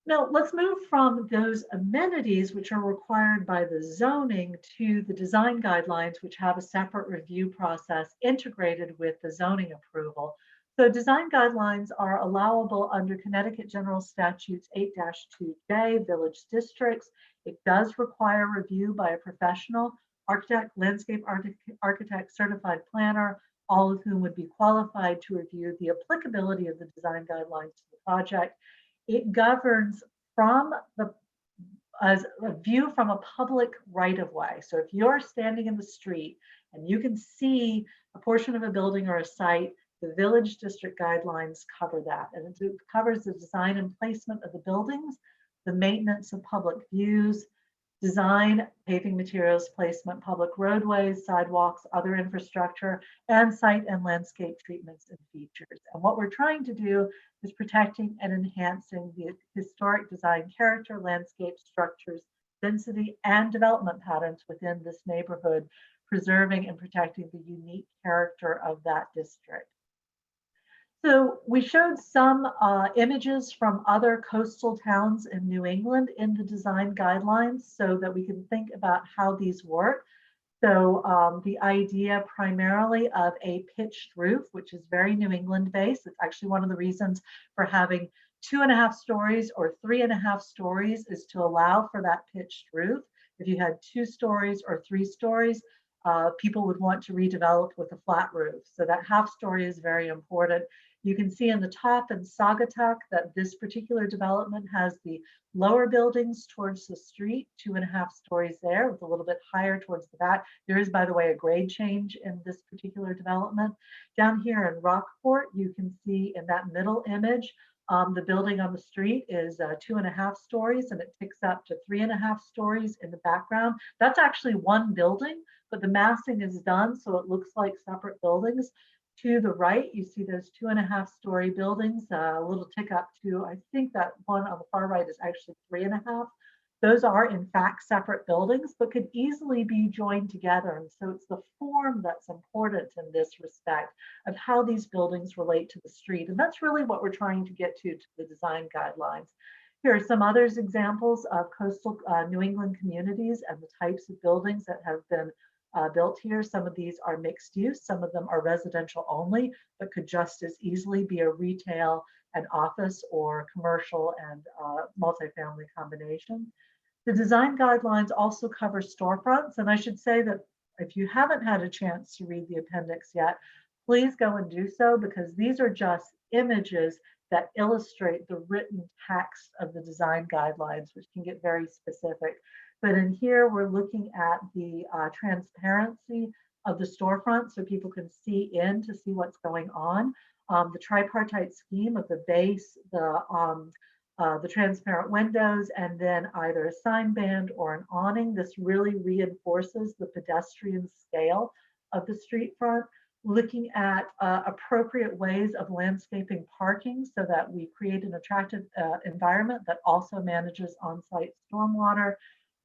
Now let's move from those amenities, which are required by the zoning, to the design guidelines, which have a separate review process integrated with the zoning approval. So design guidelines are allowable under Connecticut General Statutes 8-2J, village districts. It does require review by a professional, architect, landscape architect, certified planner, all of whom would be qualified to review the applicability of the design guidelines to the project. It governs from as a view from a public right-of-way. So if you're standing in the street and you can see a portion of a building or a site, the village district guidelines cover that. And it covers the design and placement of the buildings, the maintenance of public views, design, paving materials, placement, public roadways, sidewalks, other infrastructure, and site and landscape treatments and features. And what we're trying to do is protecting and enhancing the historic design character, landscape structures, density, and development patterns within this neighborhood, preserving and protecting the unique character of that district. So we showed some images from other coastal towns in New England in the design guidelines so that we can think about how these work. So the idea primarily of a pitched roof, which is very New England based. It's actually one of the reasons for having 2.5 stories or 3.5 stories is to allow for that pitched roof. If you had 2 stories or 3 stories, people would want to redevelop with a flat roof. So that half story is very important. You can see in the top in Saugatuck that this particular development has the lower buildings towards the street, 2.5 stories there with a little bit higher towards the back. There is, by the way, a grade change in this particular development. Down here in Rockport, you can see in that middle image, the building on the street is 2.5 stories and it ticks up to 3.5 stories in the background. That's actually one building, but the massing is done, so it looks like separate buildings. To the right, you see those 2.5 story buildings, a little tick up to, I think that one on the far right is actually 3.5. Those are in fact separate buildings, but could easily be joined together. And so it's the form that's important in this respect of how these buildings relate to the street. And that's really what we're trying to get to the design guidelines. Here are some other examples of coastal New England communities and the types of buildings that have been built here. Some of these are mixed use, some of them are residential only, but could just as easily be a retail and office or commercial and multifamily combination. The design guidelines also cover storefronts, and I should say that if you haven't had a chance to read the appendix yet, please go and do so, because these are just images that illustrate the written text of the design guidelines, which can get very specific. But in here, we're looking at the transparency of the storefront so people can see in to see what's going on. The tripartite scheme of the base, the transparent windows, and then either a sign band or an awning. This really reinforces the pedestrian scale of the street front. Looking at appropriate ways of landscaping parking so that we create an attractive environment that also manages on-site stormwater.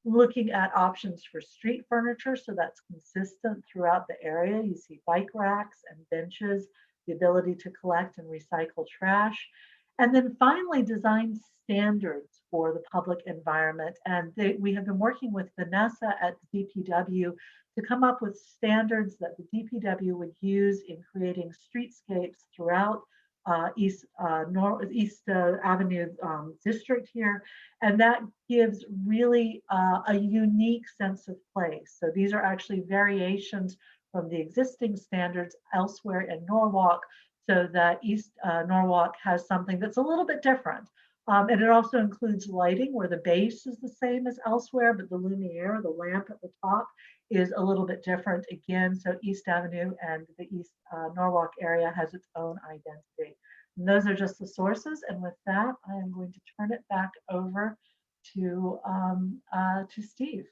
Looking at options for street furniture so that's consistent throughout the area. You see bike racks and benches, the ability to collect and recycle trash. And then finally, design standards for the public environment. And we have been working with Vanessa at the DPW to come up with standards that the DPW would use in creating streetscapes throughout East Avenue district here. And that gives really a unique sense of place. So these are actually variations from the existing standards elsewhere in Norwalk, so that East Norwalk has something that's a little bit different. And it also includes lighting where the base is the same as elsewhere, but the lumiere, the lamp at the top, is a little bit different again. So East Avenue and the East Norwalk area has its own identity. And those are just the sources. And with that, I am going to turn it back over to Steve.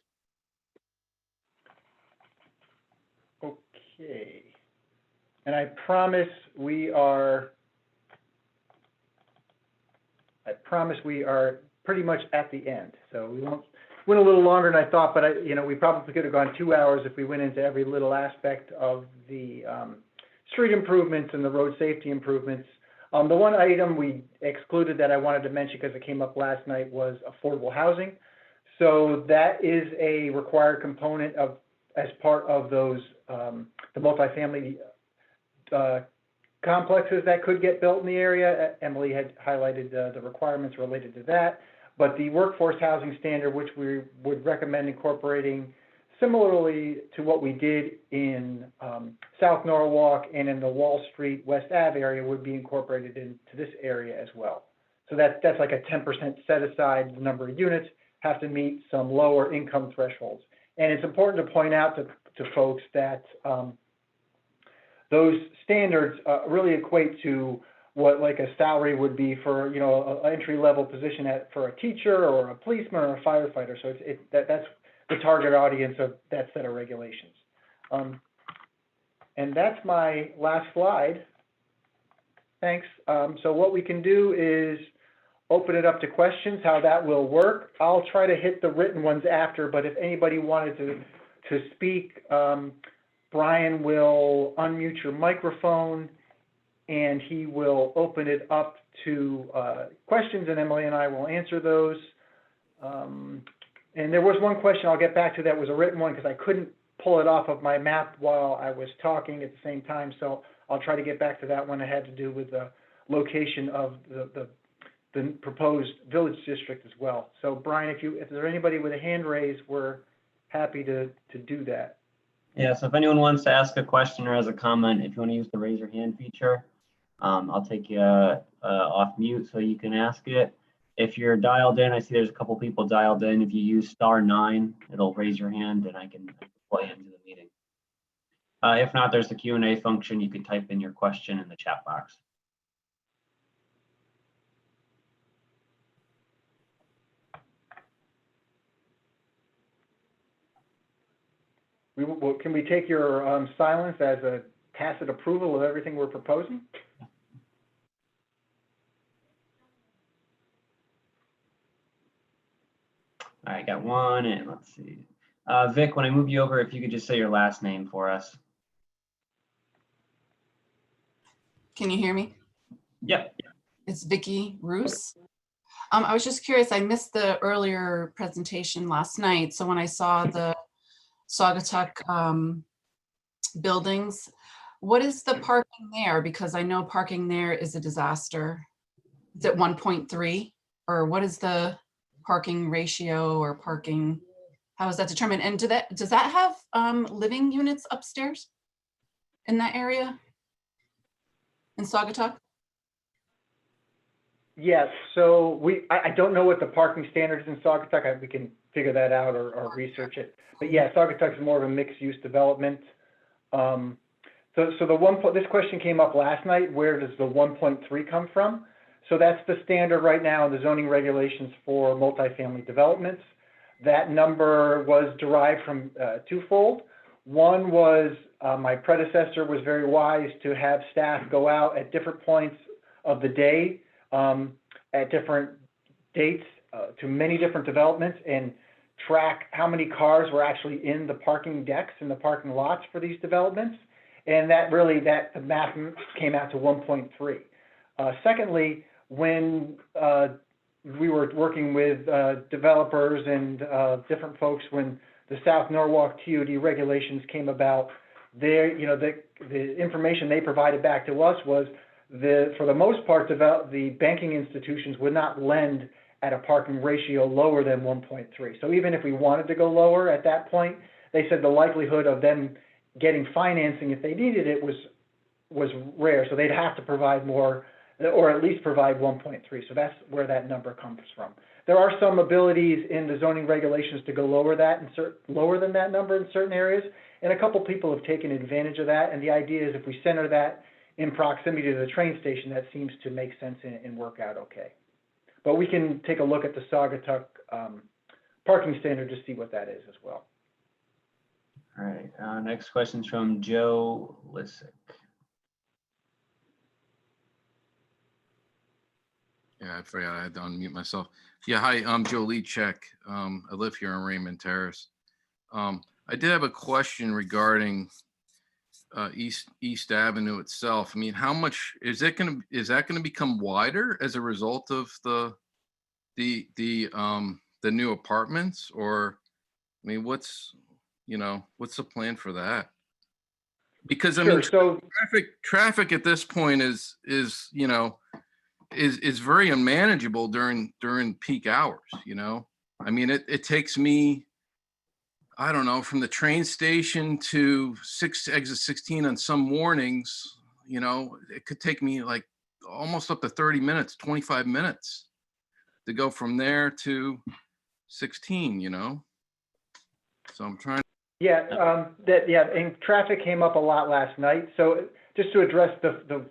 Okay. And I promise we are pretty much at the end. So we went a little longer than I thought, but we probably could have gone 2 hours if we went into every little aspect of the street improvements and the road safety improvements. The one item we excluded that I wanted to mention because it came up last night was affordable housing. So that is a required component as part of those the multifamily complexes that could get built in the area. Emily had highlighted the requirements related to that, but the workforce housing standard, which we would recommend incorporating similarly to what we did in South Norwalk and in the Wall Street West Ave area, would be incorporated into this area as well. So that's like a 10% set aside. The number of units have to meet some lower income thresholds. And it's important to point out to folks that those standards really equate to what like a salary would be for, you know, an entry-level position for a teacher or a policeman or a firefighter. So that's the target audience of that set of regulations. And that's my last slide. Thanks. So what we can do is open it up to questions, how that will work. I'll try to hit the written ones after, but if anybody wanted to speak, Brian will unmute your microphone and he will open it up to questions, and Emily and I will answer those. And there was one question I'll get back to that was a written one because I couldn't pull it off of my map while I was talking at the same time, so I'll try to get back to that one. It had to do with the location of the proposed village district as well. So Brian, if there's anybody with a hand raised, we're happy to do that. Yeah, so if anyone wants to ask a question or has a comment, if you want to use the raise your hand feature, I'll take you off mute so you can ask it. If you're dialed in, I see there's a couple people dialed in. If you use *9, it'll raise your hand and I can play into the meeting. If not, there's the Q&A function. You can type in your question in the chat box. Can we take your silence as a tacit approval of everything we're proposing? All right, got one, and let's see. Vic, when I move you over, if you could just say your last name for us. Can you hear me? Yep. It's Vicki Roos. I was just curious, I missed the earlier presentation last night. So when I saw the Saugatuck buildings, what is the parking there? Because I know parking there is a disaster. Is it 1.3 or what is the parking ratio or parking? How is that determined? And does that have living units upstairs in that area in Saugatuck? Yes, so I don't know what the parking standard is in Saugatuck. We can figure that out or research it. But yeah, Saugatuck is more of a mixed-use development. So this question came up last night. Where does the 1.3 come from? So that's the standard right now in the zoning regulations for multifamily developments. That number was derived from twofold. One was my predecessor was very wise to have staff go out at different points of the day at different dates to many different developments and track how many cars were actually in the parking decks and the parking lots for these developments. And the math came out to 1.3. Secondly, when we were working with developers and different folks when the South Norwalk TOD regulations came about, the information they provided back to us was for the most part, the banking institutions would not lend at a parking ratio lower than 1.3. So even if we wanted to go lower at that point, they said the likelihood of them getting financing if they needed it was rare. So they'd have to provide more, or at least provide 1.3. So that's where that number comes from. There are some abilities in the zoning regulations to go lower than that number in certain areas, and a couple people have taken advantage of that. And the idea is if we center that in proximity to the train station, that seems to make sense and work out okay. But we can take a look at the Saugatuck parking standard to see what that is as well. All right, next question is from Joe Lissick. Yeah, I forgot I had to unmute myself. Yeah, hi, I'm Joe Lichek. I live here in Raymond Terrace. I did have a question regarding East Avenue itself. I mean, how much is that going to become wider as a result of the new apartments? Or, I mean, what's the plan for that? Because I mean, traffic at this point is very unmanageable during peak hours. I mean, it takes me, I don't know, from the train station to exit 16 on some mornings, it could take me like almost up to 30 minutes, 25 minutes to go from there to 16, So I'm trying. Yeah, and traffic came up a lot last night. So just to address the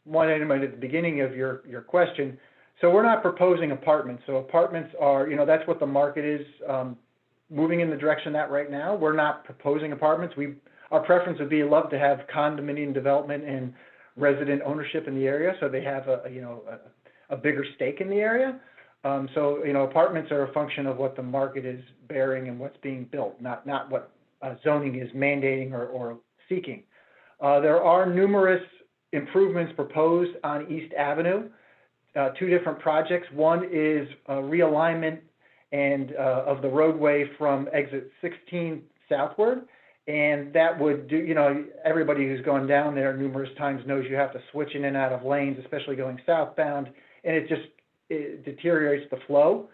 one item at the beginning of your question. So we're not proposing apartments. So apartments are, that's what the market is moving in the direction that right now. We're not proposing apartments. Our preference would be love to have condominium development and resident ownership in the area, so they have a bigger stake in the area. So apartments are a function of what the market is bearing and what's being built, not what zoning is mandating or seeking. There are numerous improvements proposed on East Avenue, 2 different projects. One is a realignment of the roadway from exit 16 southward. And that would do, everybody who's gone down there numerous times knows you have to switch in and out of lanes, especially going southbound, and it deteriorates the flow.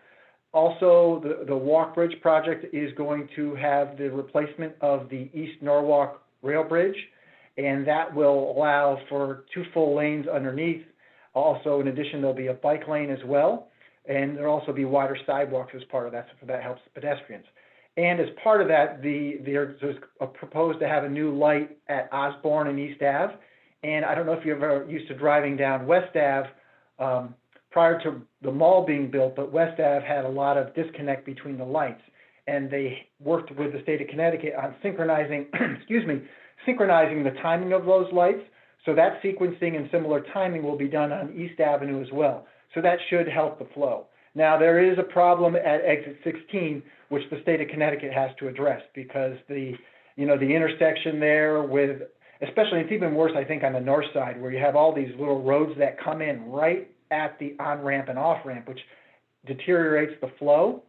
Also, the Walk Bridge project is going to have the replacement of the East Norwalk rail bridge, and that will allow for 2 full lanes underneath. Also, in addition, there'll be a bike lane as well, and there'll also be wider sidewalks as part of that, so that helps pedestrians. And as part of that, there's a proposed to have a new light at Osborne and East Ave. And I don't know if you're ever used to driving down West Ave prior to the mall being built, but West Ave had a lot of disconnect between the lights. And they worked with the state of Connecticut on synchronizing, synchronizing the timing of those lights. So that sequencing and similar timing will be done on East Avenue as well. So that should help the flow. Now, there is a problem at exit 16, which the state of Connecticut has to address, because the intersection there with, especially, it's even worse, I think, on the north side, where you have all these little roads that come in right at the on-ramp and off-ramp, which deteriorates the flow.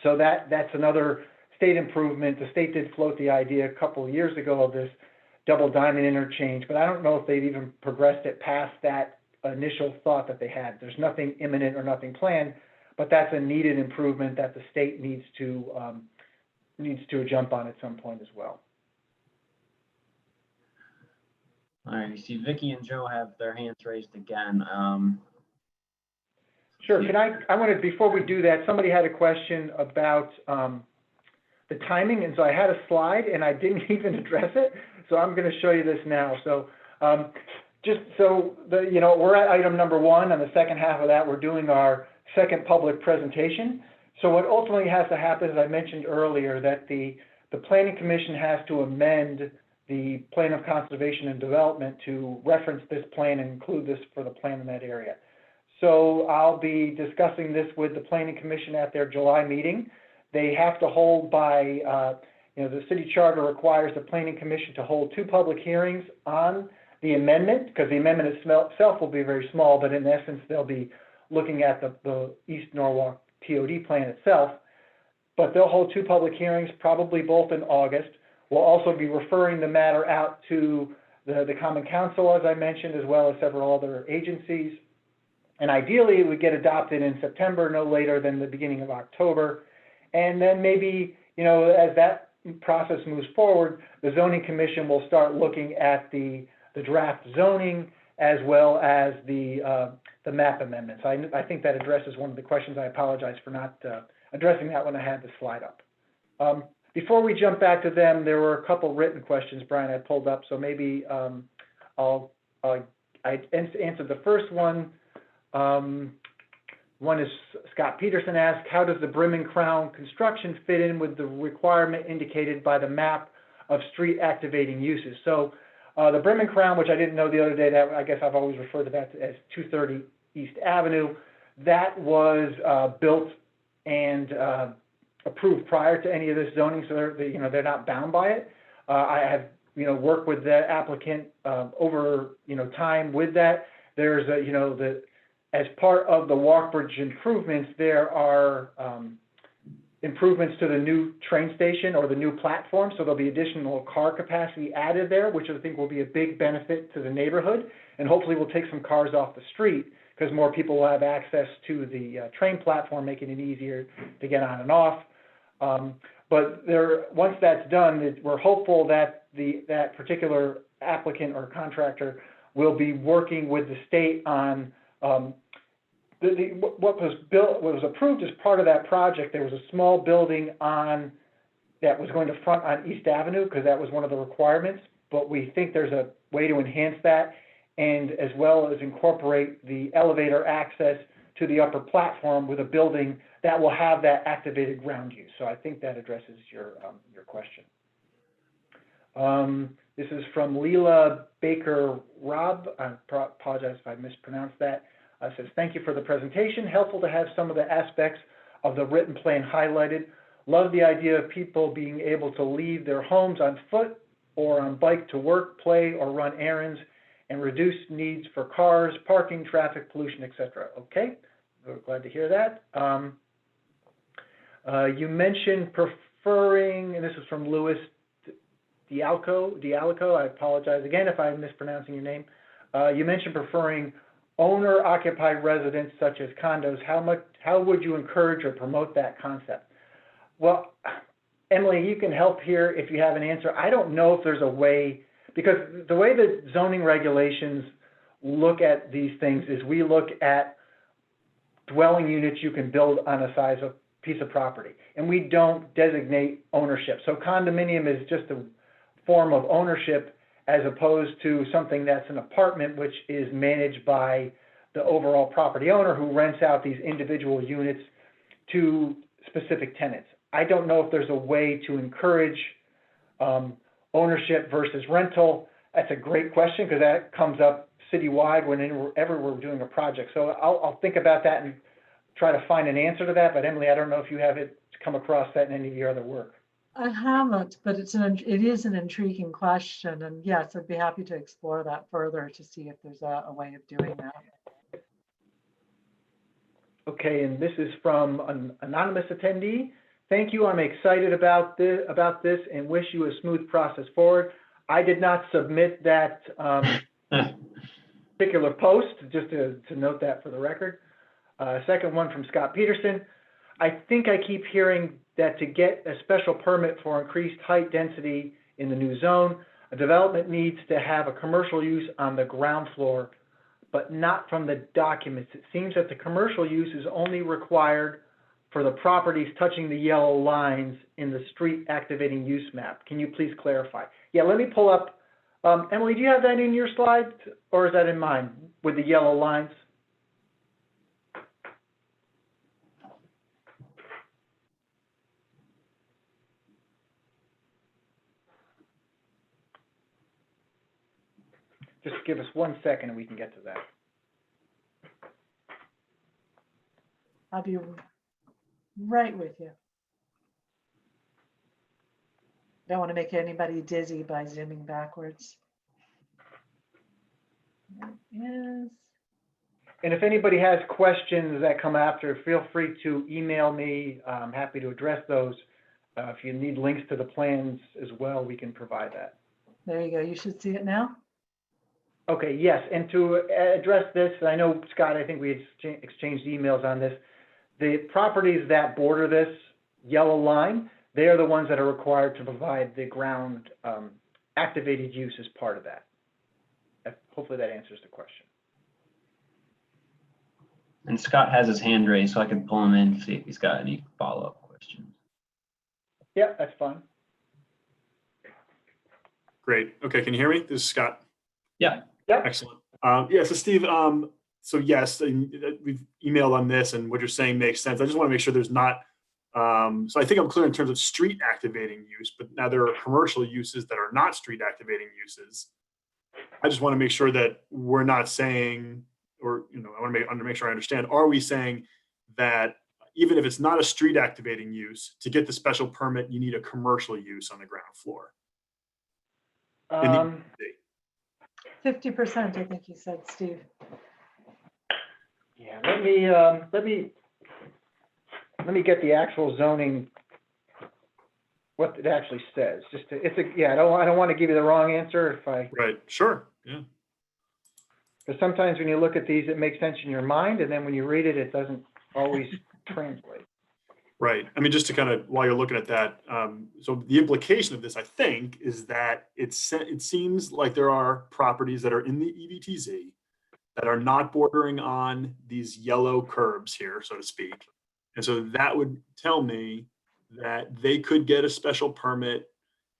So that's another state improvement. The state did float the idea a couple of years ago of this double diamond interchange, but I don't know if they've even progressed it past that initial thought that they had. There's nothing imminent or nothing planned, but that's a needed improvement that the state needs to jump on at some point as well. All right, you see Vicky and Joe have their hands raised again. Sure. I wanted, before we do that, somebody had a question about the timing, and so I had a slide and I didn't even address it, so I'm going to show you this now. So we're at item number 1. On the second half of that, we're doing our second public presentation. So what ultimately has to happen, as I mentioned earlier, that the Planning Commission has to amend the Plan of Conservation and Development to reference this plan and include this for the plan in that area. So I'll be discussing this with the Planning Commission at their July meeting. They have to hold by, the city charter requires the Planning Commission to hold 2 public hearings on the amendment, because the amendment itself will be very small, but in essence, they'll be looking at the East Norwalk TOD plan itself. But they'll hold 2 public hearings, probably both in August. We'll also be referring the matter out to the Common Council, as I mentioned, as well as several other agencies. And ideally, it would get adopted in September, no later than the beginning of October. And then maybe, as that process moves forward, the Zoning Commission will start looking at the draft zoning as well as the map amendments. I think that addresses one of the questions. I apologize for not addressing that when I had the slide up. Before we jump back to them, there were a couple written questions, Brian, I pulled up, so maybe I answered the first one. One is Scott Peterson asked, how does the Brim and Crown construction fit in with the requirement indicated by the map of street activating uses? So the Brim and Crown, which I didn't know the other day, that I guess I've always referred to that as 230 East Avenue, that was built and approved prior to any of this zoning, so they're not bound by it. I have worked with the applicant over time with that. There's as part of the Walk Bridge improvements, there are improvements to the new train station or the new platform, so there'll be additional car capacity added there, which I think will be a big benefit to the neighborhood, and hopefully will take some cars off the street because more people will have access to the train platform, making it easier to get on and off. But once that's done, we're hopeful that that particular applicant or contractor will be working with the state on what was approved as part of that project. There was a small building that was going to front on East Avenue because that was one of the requirements, but we think there's a way to enhance that and as well as incorporate the elevator access to the upper platform with a building that will have that activated ground use. So I think that addresses your question. This is from Leela Baker Robb. I apologize if I mispronounced that. Says, thank you for the presentation. Helpful to have some of the aspects of the written plan highlighted. Love the idea of people being able to leave their homes on foot or on bike to work, play, or run errands, and reduce needs for cars, parking, traffic, pollution, etc. Okay, we're glad to hear that. You mentioned preferring, and this is from Louis Dialco. I apologize again if I'm mispronouncing your name. You mentioned preferring owner-occupied residents such as condos. How would you encourage or promote that concept? Well, Emily, you can help here if you have an answer. I don't know if there's a way, because the way that zoning regulations look at these things is we look at dwelling units you can build on a size of piece of property, and we don't designate ownership. So condominium is just a form of ownership as opposed to something that's an apartment, which is managed by the overall property owner who rents out these individual units to specific tenants. I don't know if there's a way to encourage ownership versus rental. That's a great question because that comes up citywide whenever we're doing a project. So I'll think about that and try to find an answer to that. But Emily, I don't know if you have it come across that in any of your other work. I haven't, but it is an intriguing question. And yes, I'd be happy to explore that further to see if there's a way of doing that. Okay, and this is from an anonymous attendee. Thank you. I'm excited about this and wish you a smooth process forward. I did not submit that particular post, just to note that for the record. Second one from Scott Peterson. I think I keep hearing that to get a special permit for increased height density in the new zone, a development needs to have a commercial use on the ground floor, but not from the documents. It seems that the commercial use is only required for the properties touching the yellow lines in the street activating use map. Can you please clarify? Yeah, let me pull up. Emily, do you have that in your slide, or is that in mine with the yellow lines? Just give us 1 second and we can get to that. I'll be right with you. Don't want to make anybody dizzy by zooming backwards. There it is. And if anybody has questions that come after, feel free to email me. I'm happy to address those. If you need links to the plans as well, we can provide that. There you go. You should see it now. Okay, yes, and to address this, I know, Scott, I think we exchanged emails on this. The properties that border this yellow line, they are the ones that are required to provide the ground activated use as part of that. Hopefully that answers the question. And Scott has his hand raised, so I can pull him in to see if he's got any follow-up questions. Yeah, that's fine. Great. Okay, can you hear me? This is Scott. Yeah. Yep. Excellent. Yeah, so Steve, so yes, we've emailed on this and what you're saying makes sense. I just want to make sure there's not, so I think I'm clear in terms of street activating use, but now there are commercial uses that are not street activating uses. I just want to make sure that we're not saying, or, I want to make sure I understand, are we saying that even if it's not a street activating use, to get the special permit, you need a commercial use on the ground floor? 50%, I think you said, Steve. Yeah, let me get the actual zoning, what it actually says. Yeah, I don't want to give you the wrong answer if I. Right. Sure. Yeah. Because sometimes when you look at these, it makes sense in your mind, and then when you read it, it doesn't always translate. Right. I mean, just to kind of, while you're looking at that, so the implication of this, I think, is that it seems like there are properties that are in the EVTZ that are not bordering on these yellow curbs here, so to speak. And so that would tell me that they could get a special permit,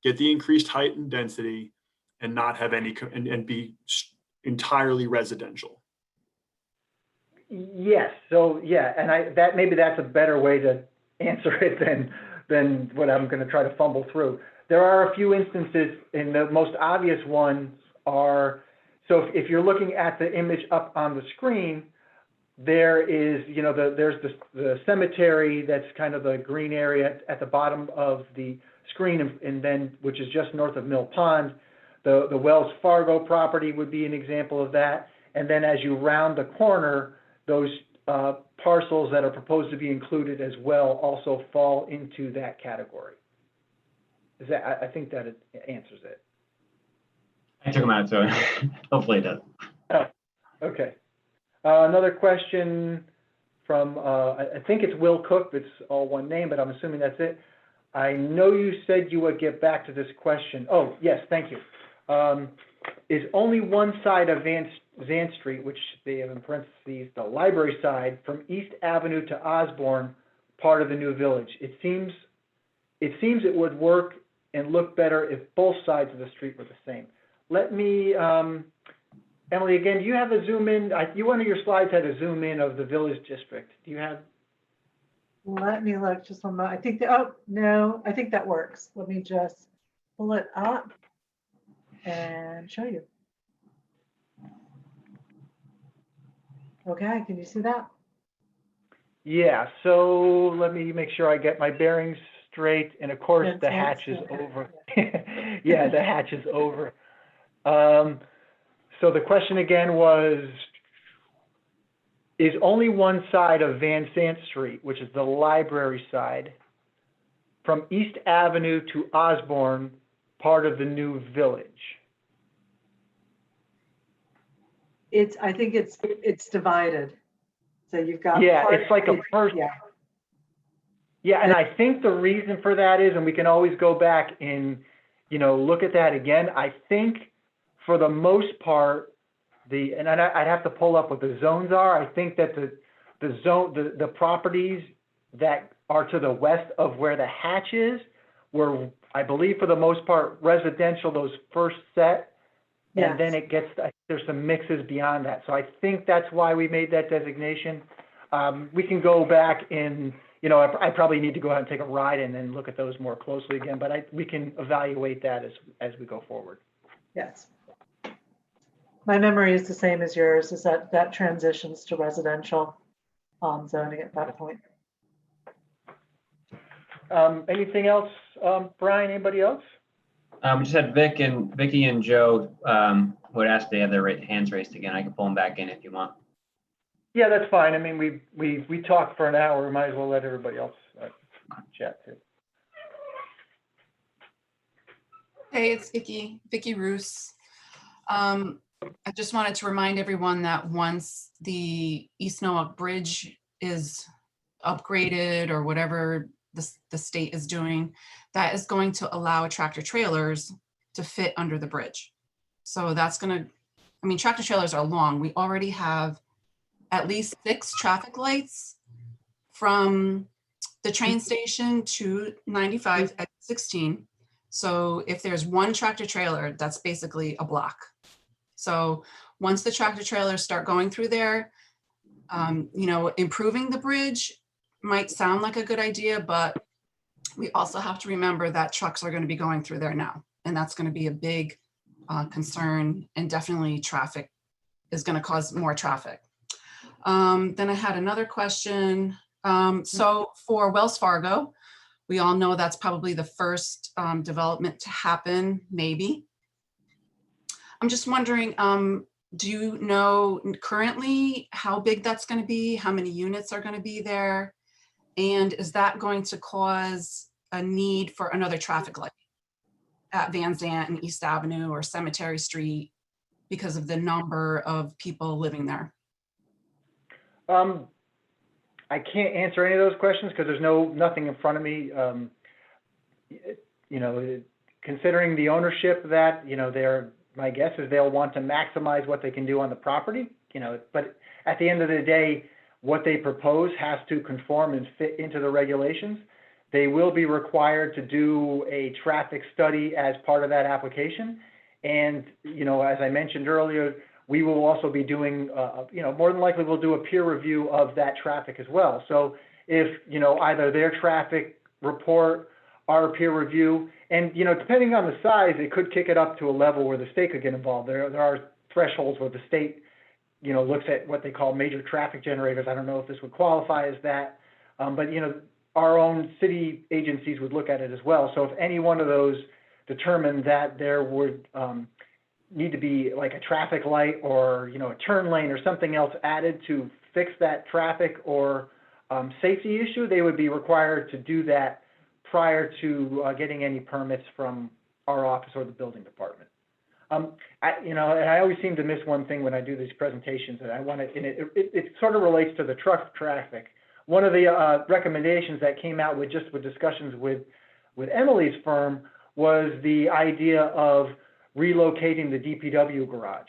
get the increased height and density, and not have any, and be entirely residential? Yes. So yeah, and maybe that's a better way to answer it than what I'm going to try to fumble through. There are a few instances, and the most obvious ones are, so if you're looking at the image up on the screen, there is, there's the cemetery that's kind of the green area at the bottom of the screen, and then, which is just north of Mill Pond. The Wells Fargo property would be an example of that. And then as you round the corner, those parcels that are proposed to be included as well also fall into that category. I think that it answers it. I took them out, so hopefully it does. Oh, okay. Another question from, I think it's Will Cook. It's all one name, but I'm assuming that's it. I know you said you would get back to this question. Oh, yes, thank you. Is only one side of Zan Street, which they have in parentheses, the library side, from East Avenue to Osborne, part of the new village? It seems it would work and look better if both sides of the street were the same. Let me, Emily, again, do you have a zoom in? One of your slides had a zoom in of the village district. Do you have? Let me look just one moment. I think oh, no, I think that works. Let me just pull it up and show you. Okay, can you see that? Yeah, so let me make sure I get my bearings straight. And of course, Yes, the hatch is over. Yeah, the hatch is over. So the question again was, is only one side of Van Sant Street, which is the library side, from East Avenue to Osborne, part of the new village? I think it's divided. So you've got it's like a first. Yeah. Yeah, and I think the reason for that is, and we can always go back and, look at that again. I think for the most part, and I'd have to pull up what the zones are. I think that the properties that are to the west of where the hatch is were, I believe, for the most part, residential, those first set. Yes. And then it gets, there's some mixes beyond that. So I think that's why we made that designation. We can go back and, I probably need to go out and take a ride and then look at those more closely again, but we can evaluate that as we go forward. Yes. My memory is the same as yours, is that transitions to residential zoning at that point. Anything else, Brian, anybody else? We just had Vicky and Joe who had asked to have their hands raised again. I can pull them back in if you want. Yeah, that's fine. I mean, we talked for an hour. We might as well let everybody else chat too. Hey, it's Vicky Roos. I just wanted to remind everyone that once the East Norwalk Bridge is upgraded or whatever the state is doing, that is going to allow tractor trailers to fit under the bridge. So that's tractor trailers are long. We already have at least 6 traffic lights from the train station to 95 at 16. So if there's one tractor trailer, that's basically a block. So once the tractor trailers start going through there, improving the bridge might sound like a good idea, but we also have to remember that trucks are going to be going through there now. And that's going to be a big concern, and definitely traffic is going to cause more traffic. Then I had another question. So for Wells Fargo, we all know that's probably the first development to happen, maybe. I'm just wondering, do you know currently how big that's going to be? How many units are going to be there? And is that going to cause a need for another traffic light at Van Zant and East Avenue or Cemetery Street because of the number of people living there? I can't answer any of those questions because there's nothing in front of me. Considering the ownership that, my guess is they'll want to maximize what they can do on the property, but at the end of the day, what they propose has to conform and fit into the regulations. They will be required to do a traffic study as part of that application. And, as I mentioned earlier, we will also be doing, more than likely we'll do a peer review of that traffic as well. So if, either their traffic report, our peer review, and, depending on the size, it could kick it up to a level where the state could get involved. There are thresholds where the state, looks at what they call major traffic generators. I don't know if this would qualify as that, but, our own city agencies would look at it as well. So if any one of those determined that there would need to be like a traffic light or, a turn lane or something else added to fix that traffic or safety issue, they would be required to do that prior to getting any permits from our office or the building department. I always seem to miss one thing when I do these presentations, and I want to, and it sort of relates to the truck traffic. One of the recommendations that came out with discussions with Emily's firm was the idea of relocating the DPW garage.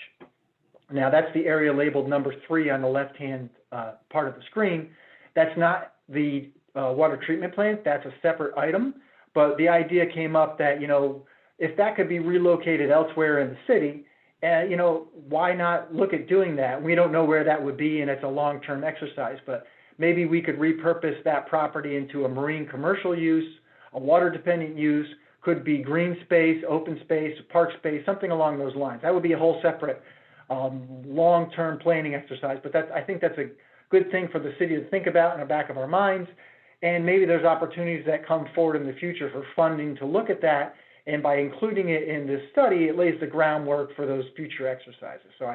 Now that's the area labeled number 3 on the left-hand part of the screen. That's not the water treatment plant, that's a separate item. But the idea came up that, if that could be relocated elsewhere in the city, why not look at doing that? We don't know where that would be, and it's a long-term exercise, but maybe we could repurpose that property into a marine commercial use, a water-dependent use, could be green space, open space, park space, something along those lines. That would be a whole separate long-term planning exercise, but I think that's a good thing for the city to think about in the back of our minds. And maybe there's opportunities that come forward in the future for funding to look at that. And by including it in this study, it lays the groundwork for those future exercises. So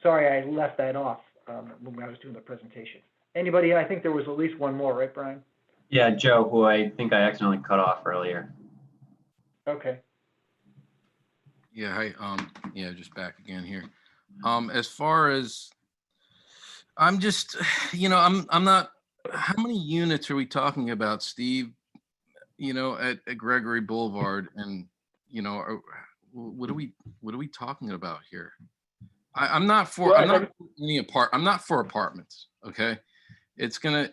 sorry I left that off when I was doing the presentation. Anybody? I think there was at least one more, right, Brian? Yeah, Joe, who I think I accidentally cut off earlier. Okay. Yeah, just back again here. As far as, I'm just, I'm not, how many units are we talking about, Steve? At Gregory Boulevard, and what are we talking about here? I'm not for apartments. Okay, it's gonna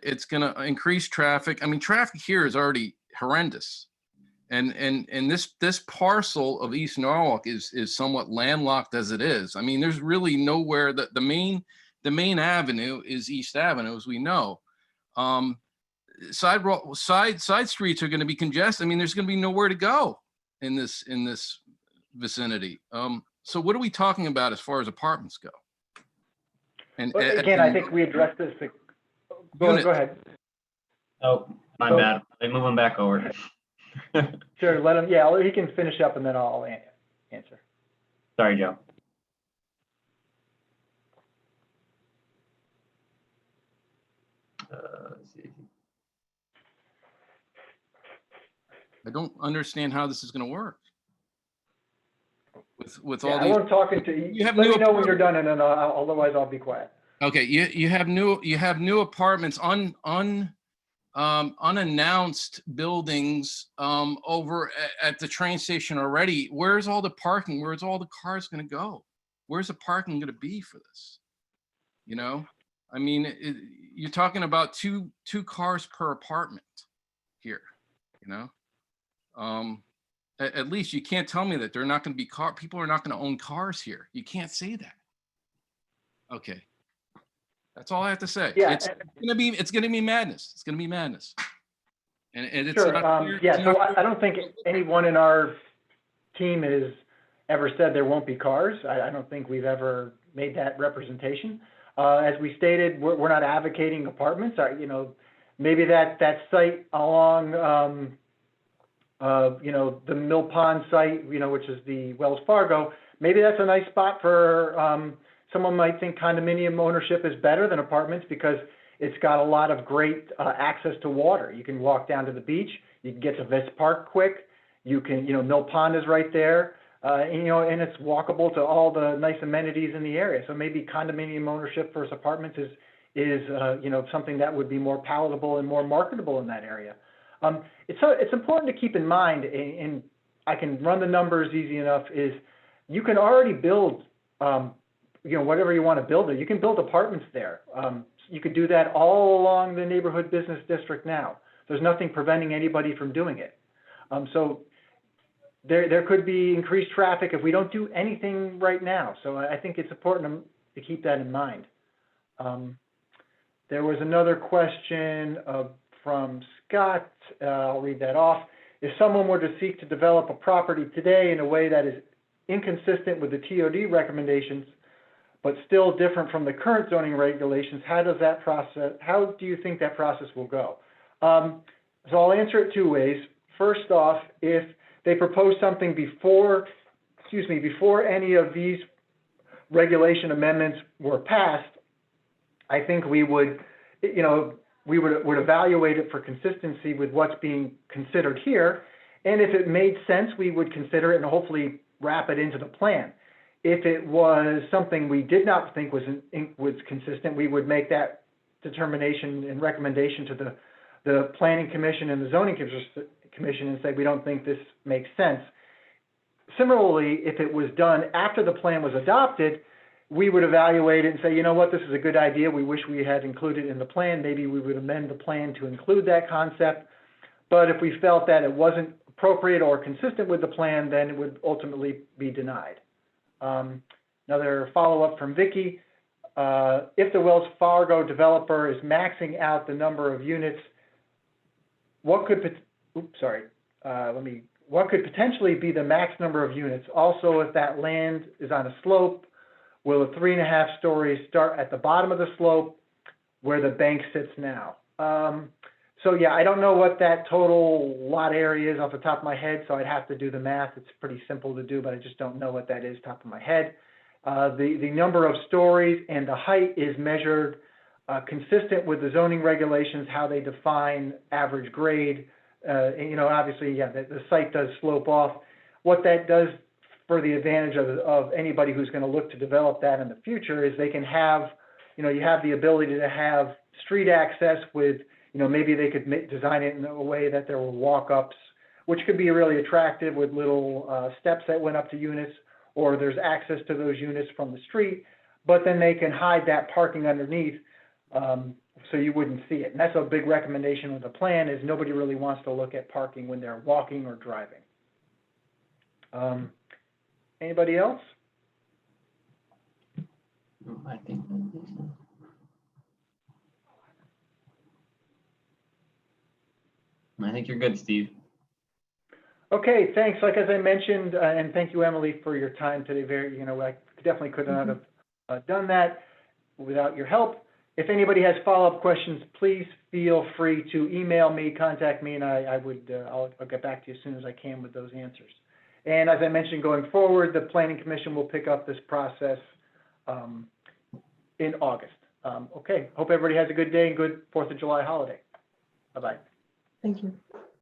increase traffic. I mean, traffic here is already horrendous, and this parcel of East Norwalk is somewhat landlocked as it is. I mean, there's really nowhere that the main avenue is East Avenue, as we know. Side streets are going to be congested. I mean, there's going to be nowhere to go in this vicinity. So what are we talking about as far as apartments go? And again, I think we addressed this. Go ahead. Oh, my bad. I move him back over. Sure, let him. Yeah, he can finish up, and then I'll answer. Sorry, Joe. Let's see. I don't understand how this is going to work. With all I these, won't talk into you. You have Let new me know when you're done, and then otherwise I'll be quiet. Okay, you have new apartments unannounced buildings over at the train station already. Where's all the parking? Where's all the cars going to go? Where's the parking going to be for this? I mean, you're talking about two cars per apartment here. At least you can't tell me that they're not going to be people are not going to own cars here. You can't say that. Okay. That's all I have to say. Yeah. It's going to be madness. It's going to be madness. And it's sure. not, So I don't think anyone in our team has ever said there won't be cars. I don't think we've ever made that representation. As we stated, we're not advocating apartments. Maybe that site along the Mill Pond site, which is the Wells Fargo, maybe that's a nice spot for someone might think condominium ownership is better than apartments because it's got a lot of great access to water. You can walk down to the beach, you can get to Vist Park quick, you can, Mill Pond is right there, and it's walkable to all the nice amenities in the area. So maybe condominium ownership versus apartments is something that would be more palatable and more marketable in that area. It's important to keep in mind, and I can run the numbers easy enough, is you can already build, whatever you want to build there. You can build apartments there. You could do that all along the neighborhood business district now. There's nothing preventing anybody from doing it. So there could be increased traffic if we don't do anything right now. So I think it's important to keep that in mind. There was another question from Scott. I'll read that off. If someone were to seek to develop a property today in a way that is inconsistent with the TOD recommendations, but still different from the current zoning regulations, how do you think that process will go? So I'll answer it two ways. First off, if they propose something before any of these regulation amendments were passed, I think we would, would evaluate it for consistency with what's being considered here. And if it made sense, we would consider it and hopefully wrap it into the plan. If it was something we did not think was consistent, we would make that determination and recommendation to the Planning Commission and the Zoning Commission and say, we don't think this makes sense. Similarly, if it was done after the plan was adopted, we would evaluate it and say, you know what, this is a good idea. We wish we had included in the plan. Maybe we would amend the plan to include that concept. But if we felt that it wasn't appropriate or consistent with the plan, then it would ultimately be denied. Another follow-up from Vicky. If the Wells Fargo developer is maxing out the number of units, what could potentially be the max number of units? Also, if that land is on a slope, will the 3.5 stories start at the bottom of the slope where the bank sits now? So yeah, I don't know what that total lot area is off the top of my head, so I'd have to do the math. It's pretty simple to do, but I just don't know what that is top of my head. The number of stories and the height is measured consistent with the zoning regulations, how they define average grade. And, obviously, yeah, the site does slope off. What that does for the advantage of anybody who's going to look to develop that in the future is they can have, you have the ability to have street access with, maybe they could design it in a way that there were walk-ups, which could be really attractive with little steps that went up to units, or there's access to those units from the street, but then they can hide that parking underneath so you wouldn't see it. And that's a big recommendation of the plan is nobody really wants to look at parking when they're walking or driving. Anybody else? I think you're good, Steve. Okay, thanks. As I mentioned, and thank you, Emily, for your time today. I definitely could not have done that without your help. If anybody has follow-up questions, please feel free to email me, contact me, and I'll get back to you as soon as I can with those answers. And as I mentioned, going forward, the Planning Commission will pick up this process in August. Okay, hope everybody has a good day and good 4th of July holiday. Bye-bye. Thank you.